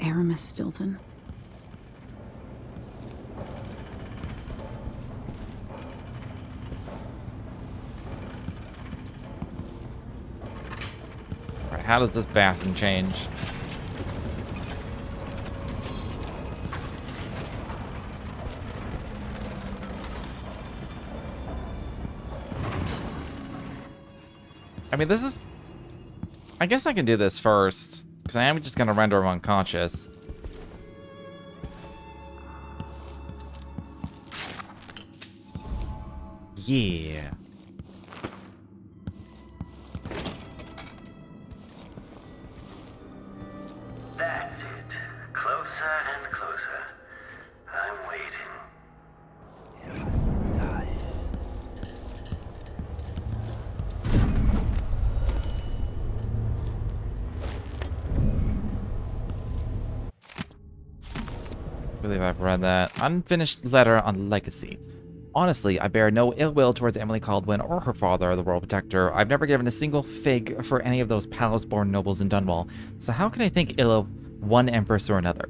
Aramis Stilton.
Alright, how does this bathroom change? I mean, this is... I guess I can do this first, because I am just going to render him unconscious. Yeah.
That's it. Closer and closer. I'm waiting.
I believe I've read that. Unfinished letter on legacy. Honestly, I bear no ill will towards Emily Caldwin or her father, the Royal Protector. I've never given a single fig for any of those palace-born nobles in Dunwall, so how can I think ill of one empress or another?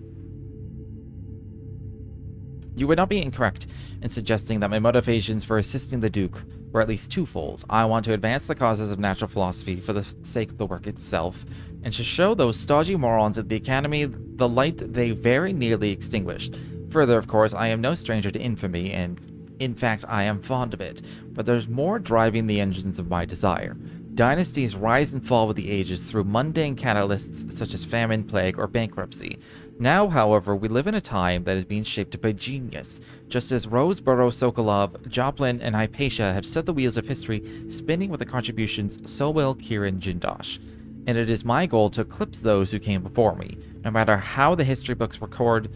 You would not be incorrect in suggesting that my motivations for assisting the Duke were at least twofold. I want to advance the causes of natural philosophy for the sake of the work itself, and to show those stodgy morons at the Academy the light they very nearly extinguished. Further, of course, I am no stranger to infamy, and in fact, I am fond of it. But there's more driving the engines of my desire. Dynasties rise and fall with the ages through mundane catalysts such as famine, plague, or bankruptcy. Now, however, we live in a time that is being shaped by genius. Just as Roseboro, Sokolov, Joplin, and Hypatia have set the wheels of history spinning with the contributions, so will Kirin Jindosh. And it is my goal to eclipse those who came before me. No matter how the history books record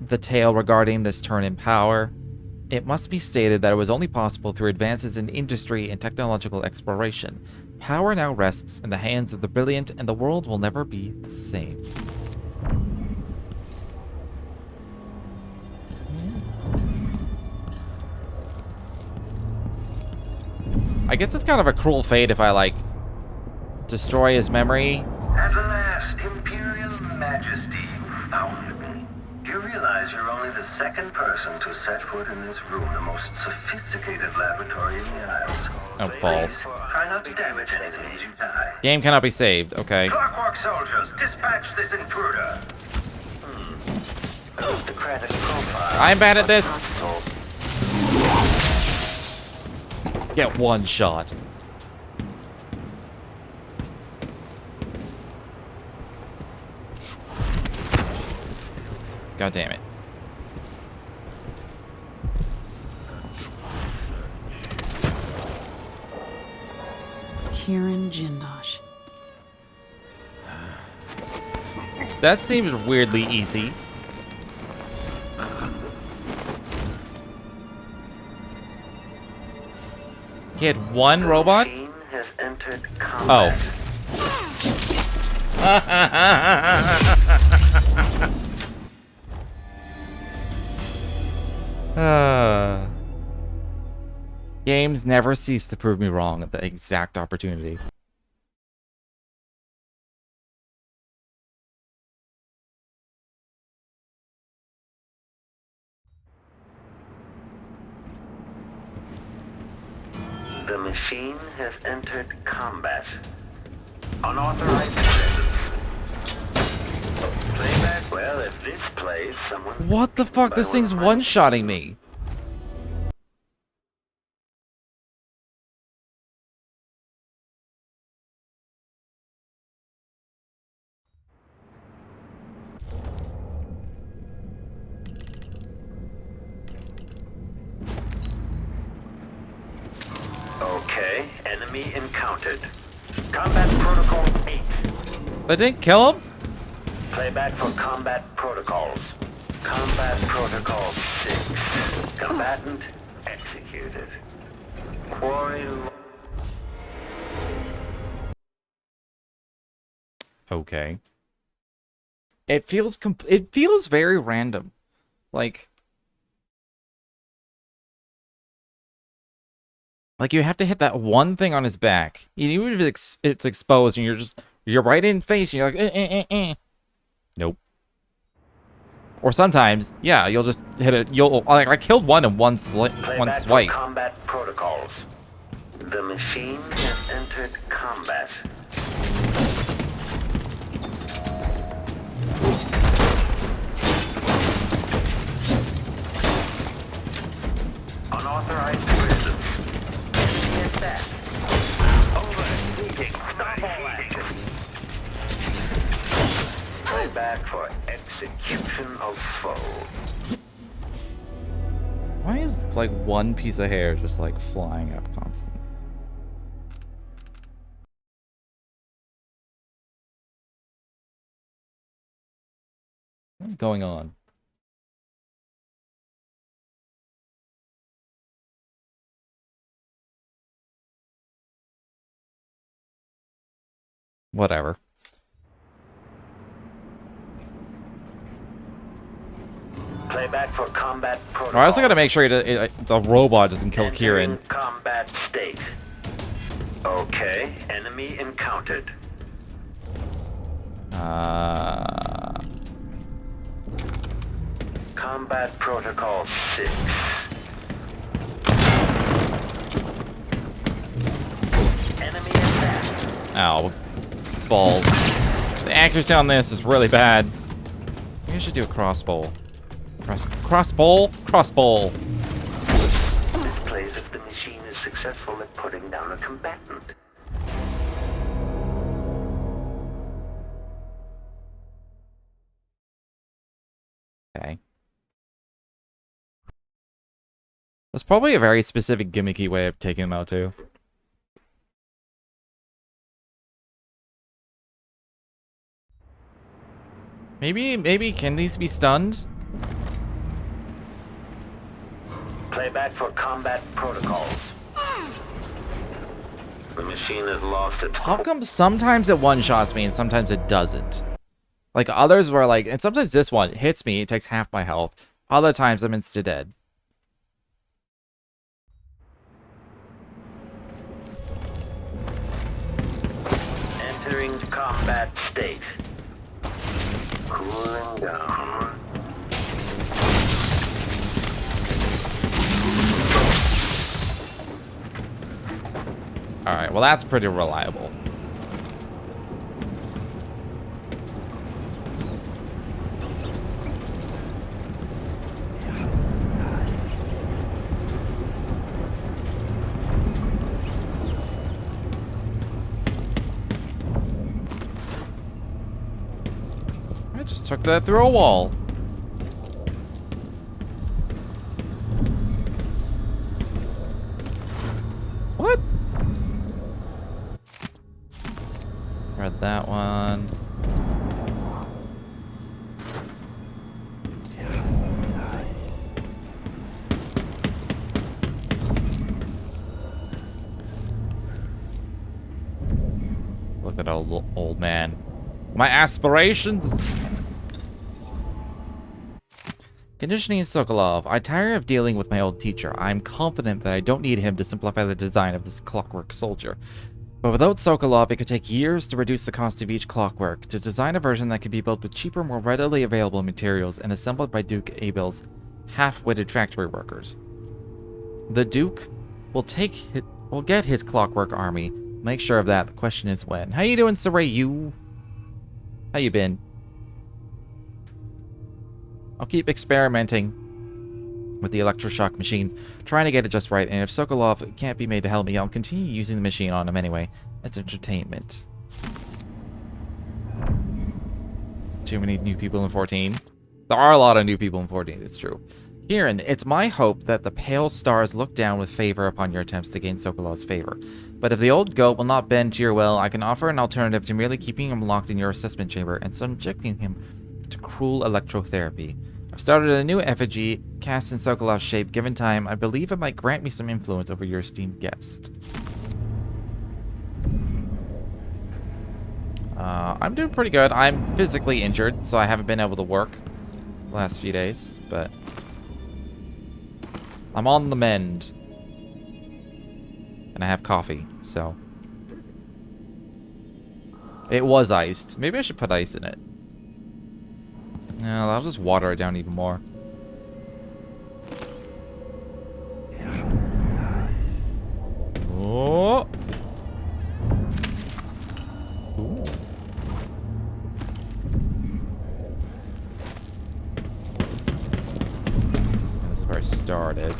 the tale regarding this turn in power, it must be stated that it was only possible through advances in industry and technological exploration. Power now rests in the hands of the brilliant, and the world will never be the same. I guess it's kind of a cruel fate if I, like, destroy his memory.
At last, Imperial Majesty, you found me. Do you realize you're only the second person to set foot in this room, the most sophisticated laboratory in the Isles?
Oh, balls.
Try not to damage anything as you die.
Game cannot be saved, okay.
Clockwork soldiers, dispatch this intruder. Aristocratic profile.
I'm bad at this. Get one shot. God damn it.
Kirin Jindosh.
That seems weirdly easy. He had one robot?
Has entered
Oh. Games never cease to prove me wrong at the exact opportunity.
The machine has entered combat. Unauthorized presence. Playback? Well, if this plays, someone...
What the fuck? This thing's one-shotting me.
Okay, enemy encountered. Combat Protocol 8.
That didn't kill him?
Playback for combat protocols. Combat Protocol 6. Combatant executed. Quarry...
Okay. It feels very random. Like you have to hit that one thing on his back. Even if it's exposed and you're right in face and you're like, Nope. Or sometimes, yeah, you'll just hit it. I killed one in one swipe.
Combat protocols. The machine has entered combat. Unauthorized presence. Get that. Overheating. Stop all action. Playback for execution of foe.
Why is like one piece of hair just like flying up constantly? What's going on? Whatever.
Playback for combat protocol.
I also gotta make sure the robot doesn't kill Kirin.
Combat state. Okay, enemy encountered. Combat Protocol 6. Enemy attack.
Ow. Balls. The accuracy on this is really bad. Maybe I should do a crossbow. Crossbow? Crossbow.
This plays if the machine is successful at putting down a combatant.
Okay. That's probably a very specific gimmicky way of taking them out too. Maybe can these be stunned?
Playback for combat protocols. The machine has lost its...
How come sometimes it one-shots me and sometimes it doesn't? Like others were like, and sometimes this one hits me, it takes half my health. Other times I'm insta dead.
Entering combat state. Cooling down.
Alright, well that's pretty reliable. I just took that through a wall. What? Read that one. Look at old man. My aspirations. Conditioning Sokolov. I tire of dealing with my old teacher. I am confident that I don't need him to simplify the design of this clockwork soldier. But without Sokolov, it could take years to reduce the cost of each clockwork, to design a version that can be built with cheaper, more readily available materials and assembled by Duke Abel's half-witted factory workers. The Duke will get his clockwork army. Make sure of that. The question is when. How you doing, Sarayu? How you been? I'll keep experimenting with the electroshock machine, trying to get it just right, and if Sokolov can't be made to help me, I'll continue using the machine on him anyway, as entertainment. Too many new people in 14. There are a lot of new people in 14, it's true. Kieran, it's my hope that the pale stars look down with favor upon your attempts to gain Sokolov's favor. But if the old goat will not bend to your will, I can offer an alternative to merely keeping him locked in your assessment chamber and subjecting him to cruel electrotherapy. I've started a new effigy, cast in Sokolov's shape. Given time, I believe it might grant me some influence over your esteemed guest. I'm doing pretty good. I'm physically injured, so I haven't been able to work the last few days, but I'm on the mend. And I have coffee, so. It was iced. Maybe I should put ice in it. No, I'll just water it down even more. Oh. Ooh. This is where I started.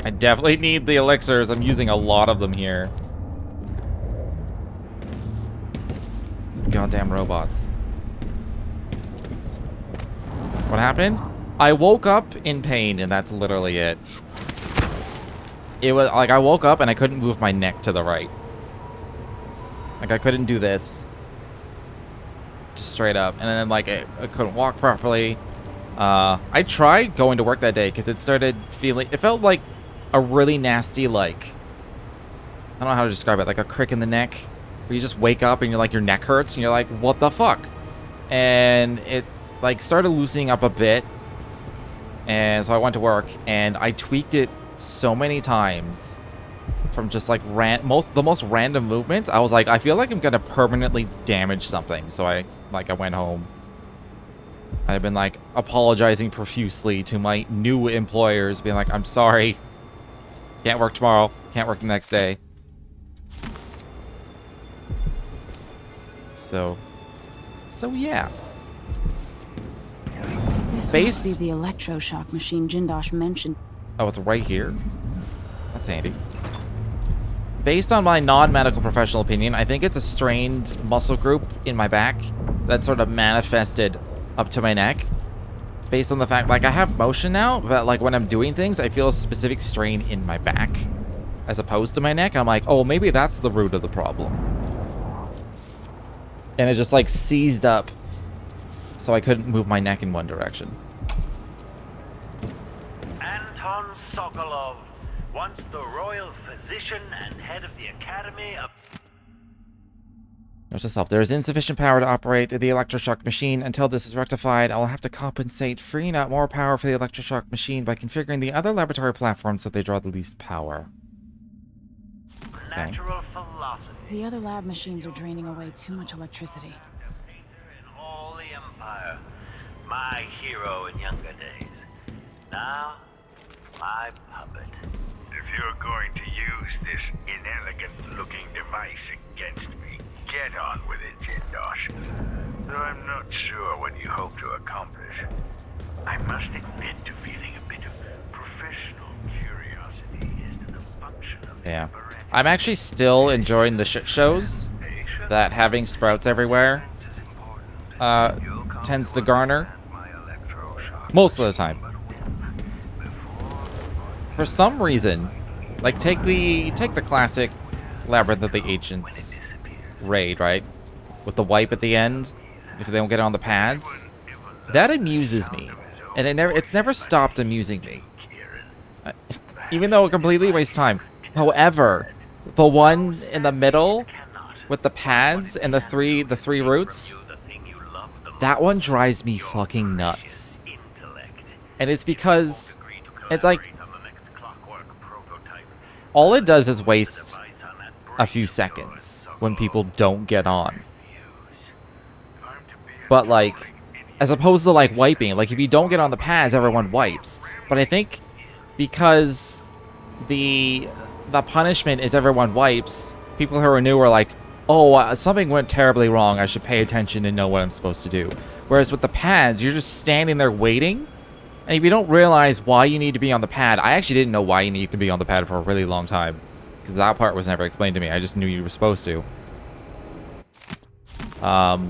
I definitely need the elixirs. I'm using a lot of them here. These goddamn robots. What happened? I woke up in pain, and that's literally it. It was like I woke up and I couldn't move my neck to the right. Like I couldn't do this. Just straight up. And then like I couldn't walk properly. I tried going to work that day because it started feeling, it felt like a really nasty, like, I don't know how to describe it, like a crick in the neck. Where you just wake up and you're like, your neck hurts and you're like, what the fuck? And it like started loosening up a bit. And so I went to work and I tweaked it so many times from just like the most random movements. I was like, I feel like I'm gonna permanently damage something. So I went home. I've been like apologizing profusely to my new employers, being like, I'm sorry. Can't work tomorrow. Can't work the next day. So yeah.
This
Base?
must be the electroshock machine Jindosh mentioned.
Oh, it's right here. That's handy. Based on my non-medical professional opinion, I think it's a strained muscle group in my back that sort of manifested up to my neck. Based on the fact, like, I have motion now, but, like, when I'm doing things, I feel a specific strain in my back as opposed to my neck. And I'm like, oh, maybe that's the root of the problem. And it just, like, seized up so I couldn't move my neck in one direction.
Anton Sokolov, once the royal physician and head of the Academy of...
Note to self, there is insufficient power to operate the electroshock machine. Until this is rectified, I will have to compensate, freeing up more power for the electroshock machine by configuring the other laboratory platforms so they draw the least power. Okay.
Natural philosophy.
The other lab machines are draining away too much electricity.
In all the Empire, my hero in younger days. Now, my puppet.
If you're going to use this inelegant-looking device against me, get on with it, Jindosh. Though I'm not sure what you hope to accomplish. I must admit to feeling a bit of professional curiosity as to the function of the
Yeah. I'm actually still enjoying the shit shows that having sprouts everywhere tends to garner. Most of the time. For some reason, like take the classic Labyrinth of the Ancients raid, right? With the wipe at the end, if they don't get on the pads. That amuses me. And it's never stopped amusing me. Even though it completely wastes time. However, the one in the middle with the pads and the three routes, that one drives me fucking nuts. And it's because it's like all it does is waste a few seconds when people don't get on. But like, as opposed to like wiping, like if you don't get on the pads, everyone wipes. But I think because the punishment is everyone wipes, people who are new are like, oh, something went terribly wrong, I should pay attention and know what I'm supposed to do. Whereas with the pads, you're just standing there waiting, and if you don't realize why you need to be on the pad, I actually didn't know why you need to be on the pad for a really long time, because that part was never explained to me. I just knew you were supposed to. But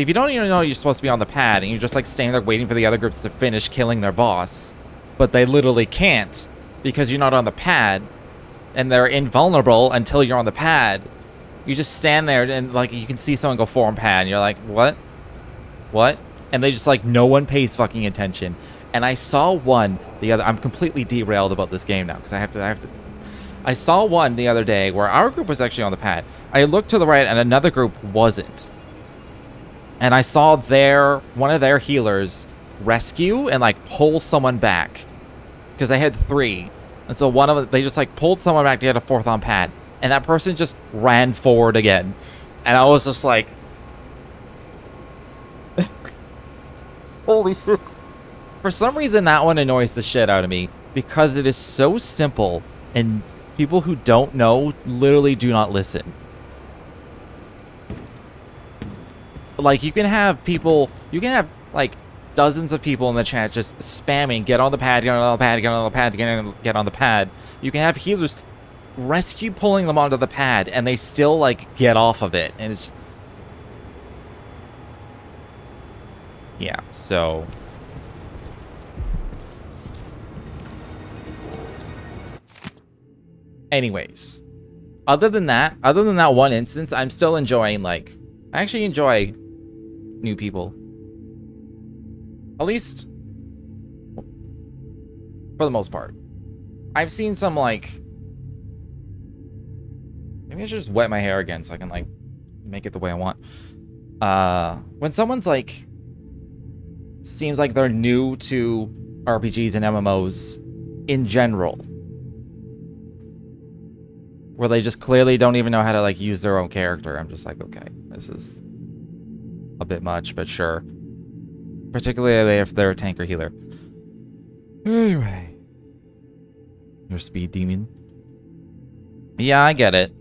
if you don't even know you're supposed to be on the pad, and you're just like standing there waiting for the other groups to finish killing their boss, but they literally can't because you're not on the pad, and they're invulnerable until you're on the pad, you just stand there and like you can see someone go form pad, and you're like, what? And they just like, no one pays fucking attention. And I saw one the other. I'm completely derailed about this game now because I have to. I saw one the other day where our group was actually on the pad. I looked to the right and another group wasn't. And I saw one of their healers rescue and like pull someone back because they had 3. And so one of them, they just like pulled someone back to get a 4th on pad. And that person just ran forward again. And I was just like, holy shit. For some reason, that one annoys the shit out of me because it is so simple and people who don't know literally do not listen. Like, you can have like dozens of people in the chat just spamming, get on the pad, get on the pad, get on the pad, get on the pad. You can have healers rescue pulling them onto the pad and they still like get off of it. And it's, yeah, so anyways, other than that one instance, I'm still enjoying, like, I actually enjoy new people. At least for the most part. I've seen some, like, maybe I should just wet my hair again so I can, like, make it the way I want. When someone's, like, seems like they're new to RPGs and MMOs in general, where they just clearly don't even know how to, like, use their own character, I'm just like, okay, this is a bit much, but sure. particularly if they're a tank or healer. Anyway. Your speed demon. Yeah, I get it.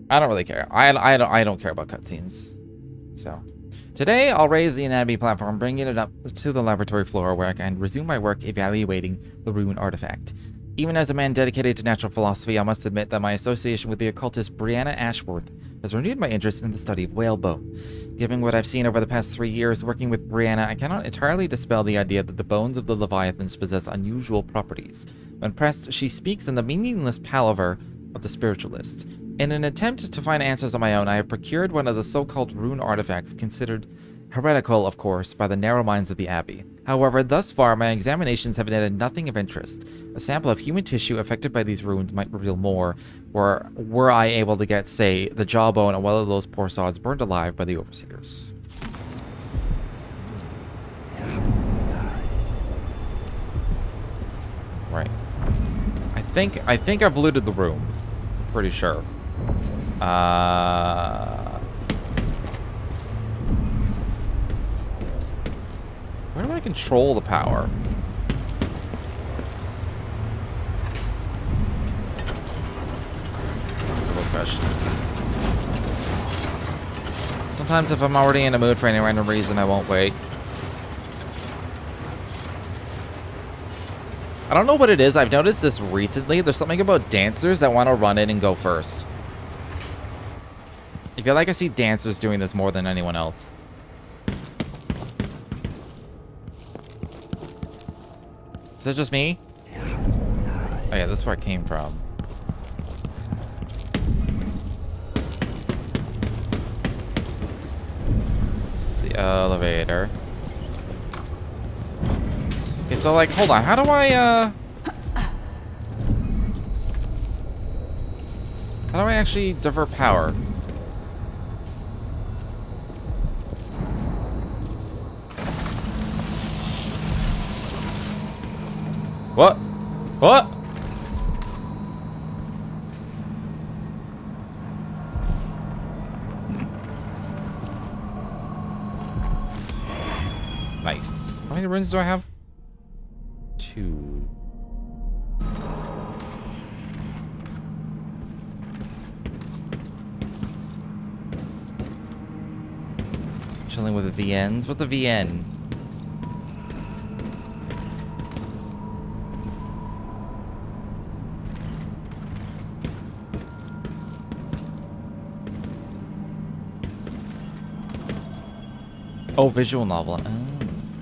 I don't really care. I don't care about cutscenes. So, today I'll raise the anatomy platform, bringing it up to the laboratory floor where I can resume my work evaluating the rune artifact. Even as a man dedicated to natural philosophy, I must admit that my association with the occultist Brianna Ashworth has renewed my interest in the study of whale bone. Given what I've seen over the past 3 years working with Brianna, I cannot entirely dispel the idea that the bones of the Leviathans possess unusual properties. When pressed, she speaks in the meaningless palaver of the spiritualist. In an attempt to find answers on my own, I have procured one of the so-called rune artifacts, considered heretical, of course, by the narrow minds of the Abbey. However, thus far, my examinations have netted nothing of interest. A sample of human tissue affected by these runes might reveal more, were I able to get, say, the jawbone of one of those poor sods burned alive by the overseers. Right. I think I've looted the room. Pretty sure. Where do I control the power? That's a real question. Sometimes if I'm already in a mood for any random reason, I won't wait. I don't know what it is. I've noticed this recently. There's something about dancers that want to run in and go first. I feel like I see dancers doing this more than anyone else. Is that just me? Oh yeah, this is where I came from. This is the elevator. Okay, so like, hold on, how do I actually divert power? What? What? Nice. How many runes do I have? 2. Chilling with the VNs. What's a VN? Oh, visual novel. Oh,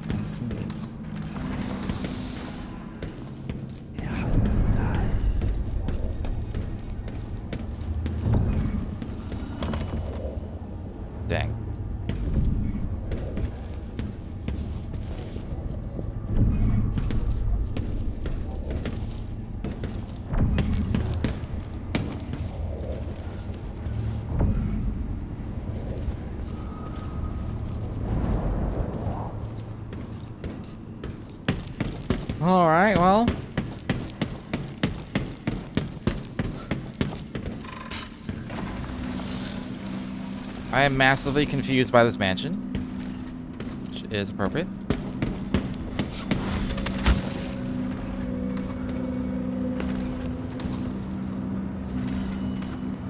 I see. Yeah, that's nice. Dang. All right, well. I am massively confused by this mansion, which is appropriate.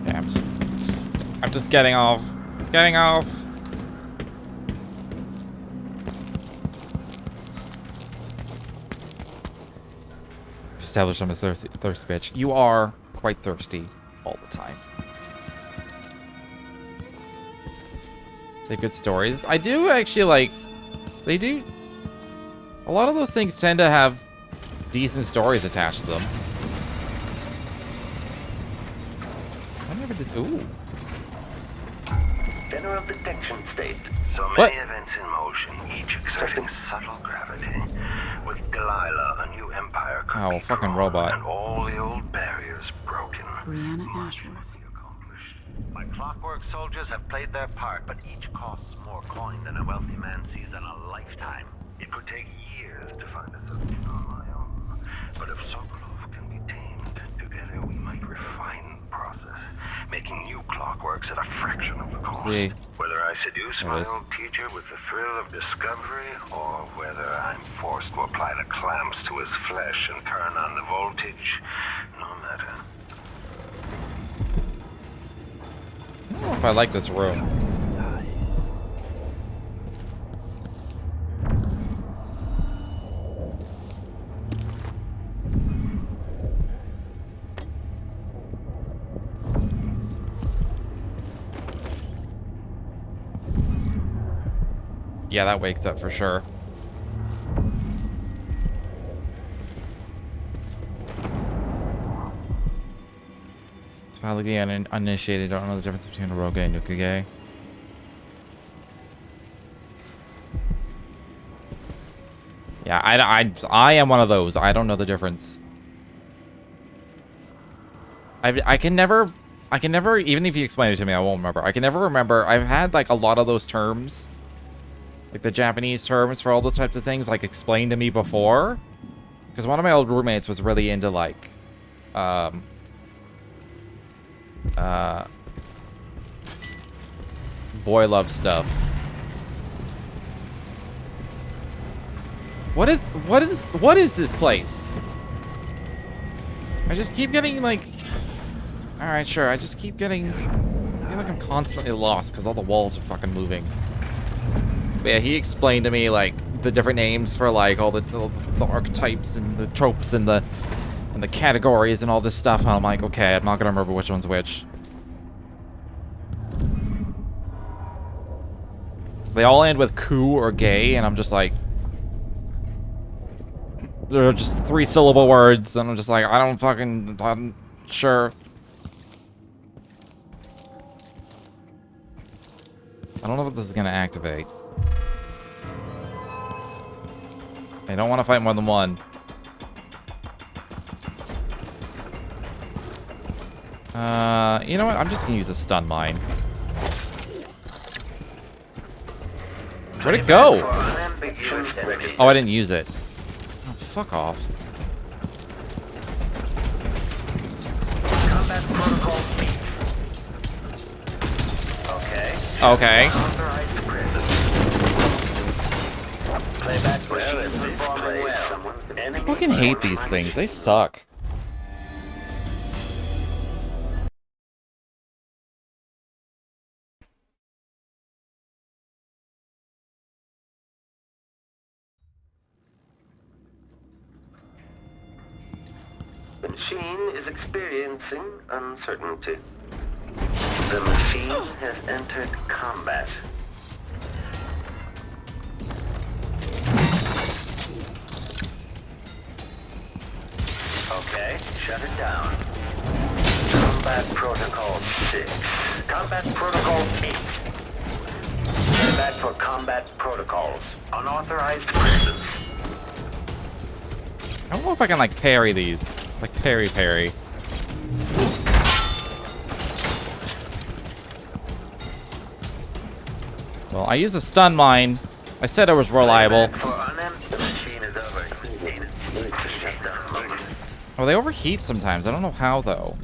Yeah, I'm just getting off. Getting off. Established I'm a thirsty bitch. You are quite thirsty all the time. They're good stories. I do actually like... They do... A lot of those things tend to have decent stories attached to them. I never did... Ooh.
General detection state. So
What?
many events in motion, each exerting subtle gravity. With Delilah, a new empire could
Oh,
be
fucking
drawn,
robot.
and all the old barriers broken.
Brianna Ashworth.
My clockwork soldiers have played their part, but each costs more coin than a wealthy man sees in a lifetime. It could take years to find a solution on my own. But if Sokolov can be tamed,
Together we might refine the process, making new clockworks at a fraction of the cost.
See.
Whether I seduce
There it
my
is.
old teacher with the thrill of discovery, or whether I'm forced to apply the clamps to his flesh and turn on the voltage, no matter.
I don't know if I like this room. Yeah, that wakes up for sure. It's probably the uninitiated don't know the difference between a Rogue and Nukage. Yeah, I am one of those. I don't know the difference. I can never, even if you explain it to me, I won't remember. I can never remember. I've had like a lot of those terms, like the Japanese terms for all those types of things, like explained to me before. Because one of my old roommates was really into like, boy love stuff. What is this place? I just keep getting like, all right, sure. I just keep getting, I feel like I'm constantly lost because all the walls are fucking moving. But yeah, he explained to me like the different names for like all the archetypes and the tropes and the categories and all this stuff. And I'm like, okay, I'm not gonna remember which one's which. They all end with ku or gay, and I'm just like, they're just 3-syllable words, and I'm just like, I'm sure. I don't know if this is gonna activate. I don't want to fight more than one. You know what? I'm just gonna use a stun mine. Where'd it go? Oh, I didn't use it. Oh, fuck off.
Combat protocol.
Okay. I fucking hate these things. They suck.
The machine is experiencing uncertainty. The machine has entered combat. Okay, shut it down. Combat Protocol 6. Combat Protocol 8. Get back for combat protocols. Unauthorized presence.
I don't know if I can like parry these. Like parry. Well, I used a stun mine. I said it was reliable. Oh, they overheat sometimes. I don't know how though.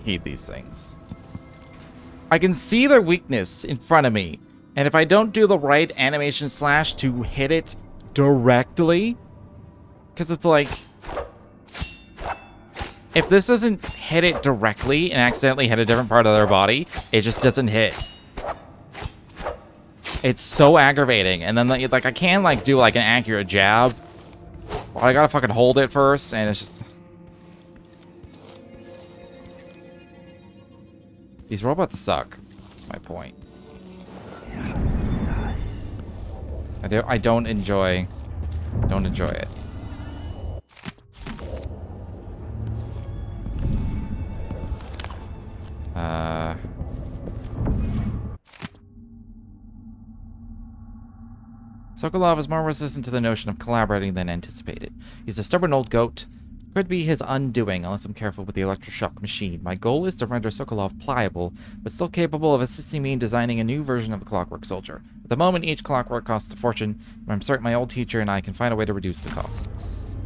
Hate these things. I can see their weakness in front of me, and if I don't do the right animation slash to hit it directly, because it's like, if this doesn't hit it directly and accidentally hit a different part of their body, it just doesn't hit. It's so aggravating, and then like I can like do like an accurate jab, but I gotta fucking hold it first, and it's just. These robots suck. That's my point. I don't enjoy it. Sokolov is more resistant to the notion of collaborating than anticipated. He's a stubborn old goat. Could be his undoing unless I'm careful with the electroshock machine. My goal is to render Sokolov pliable, but still capable of assisting me in designing a new version of the Clockwork Soldier. At the moment, each clockwork costs a fortune, but I'm certain my old teacher and I can find a way to reduce the costs.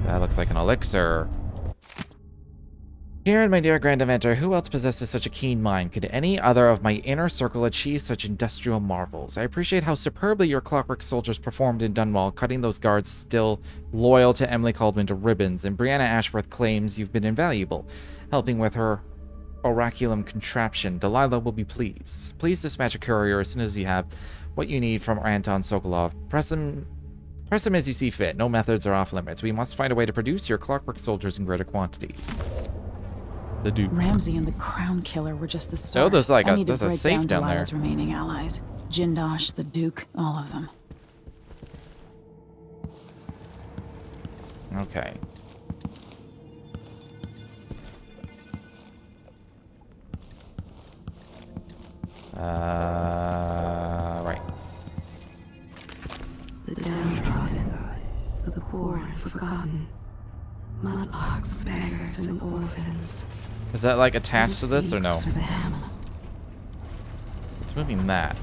That looks like an elixir. Kieran, my dear Grand Inventor, who else possesses such a keen mind? Could any other of my inner circle achieve such industrial marvels? I appreciate how superbly your Clockwork Soldiers performed in Dunwall, cutting those guards still loyal to Emily Caldwin to ribbons, and Brianna Ashworth claims you've been invaluable, helping with her oraculum contraption. Delilah will be pleased. Please dispatch a courier as soon as you have what you need from Anton Sokolov. Press him as you see fit. No methods are off limits. We must find a way to produce your Clockwork Soldiers in greater quantities. The Duke.
Ramsey and the Crown Killer were just the start.
Oh, there's like
I need
there's
to
a
break
safe down
Delilah's
there.
remaining allies. Jindosh, the Duke, all of them.
Okay. Right.
The downtrodden, the poor and forgotten, mudlarks, beggars, and orphans.
Is that like attached to this or no?
For the hammer.
It's moving that.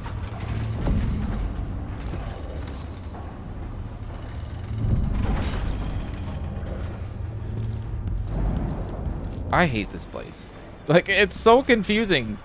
I hate this place. Like, it's so confusing.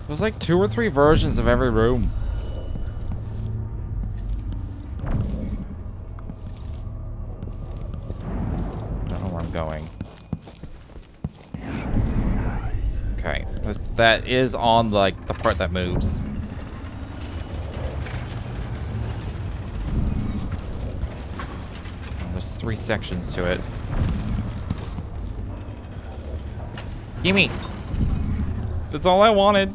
There's like 2 or 3 versions of every room. Don't know where I'm going. Okay, that is on like the part that moves. There's 3 sections to it. Gimme! That's all I wanted.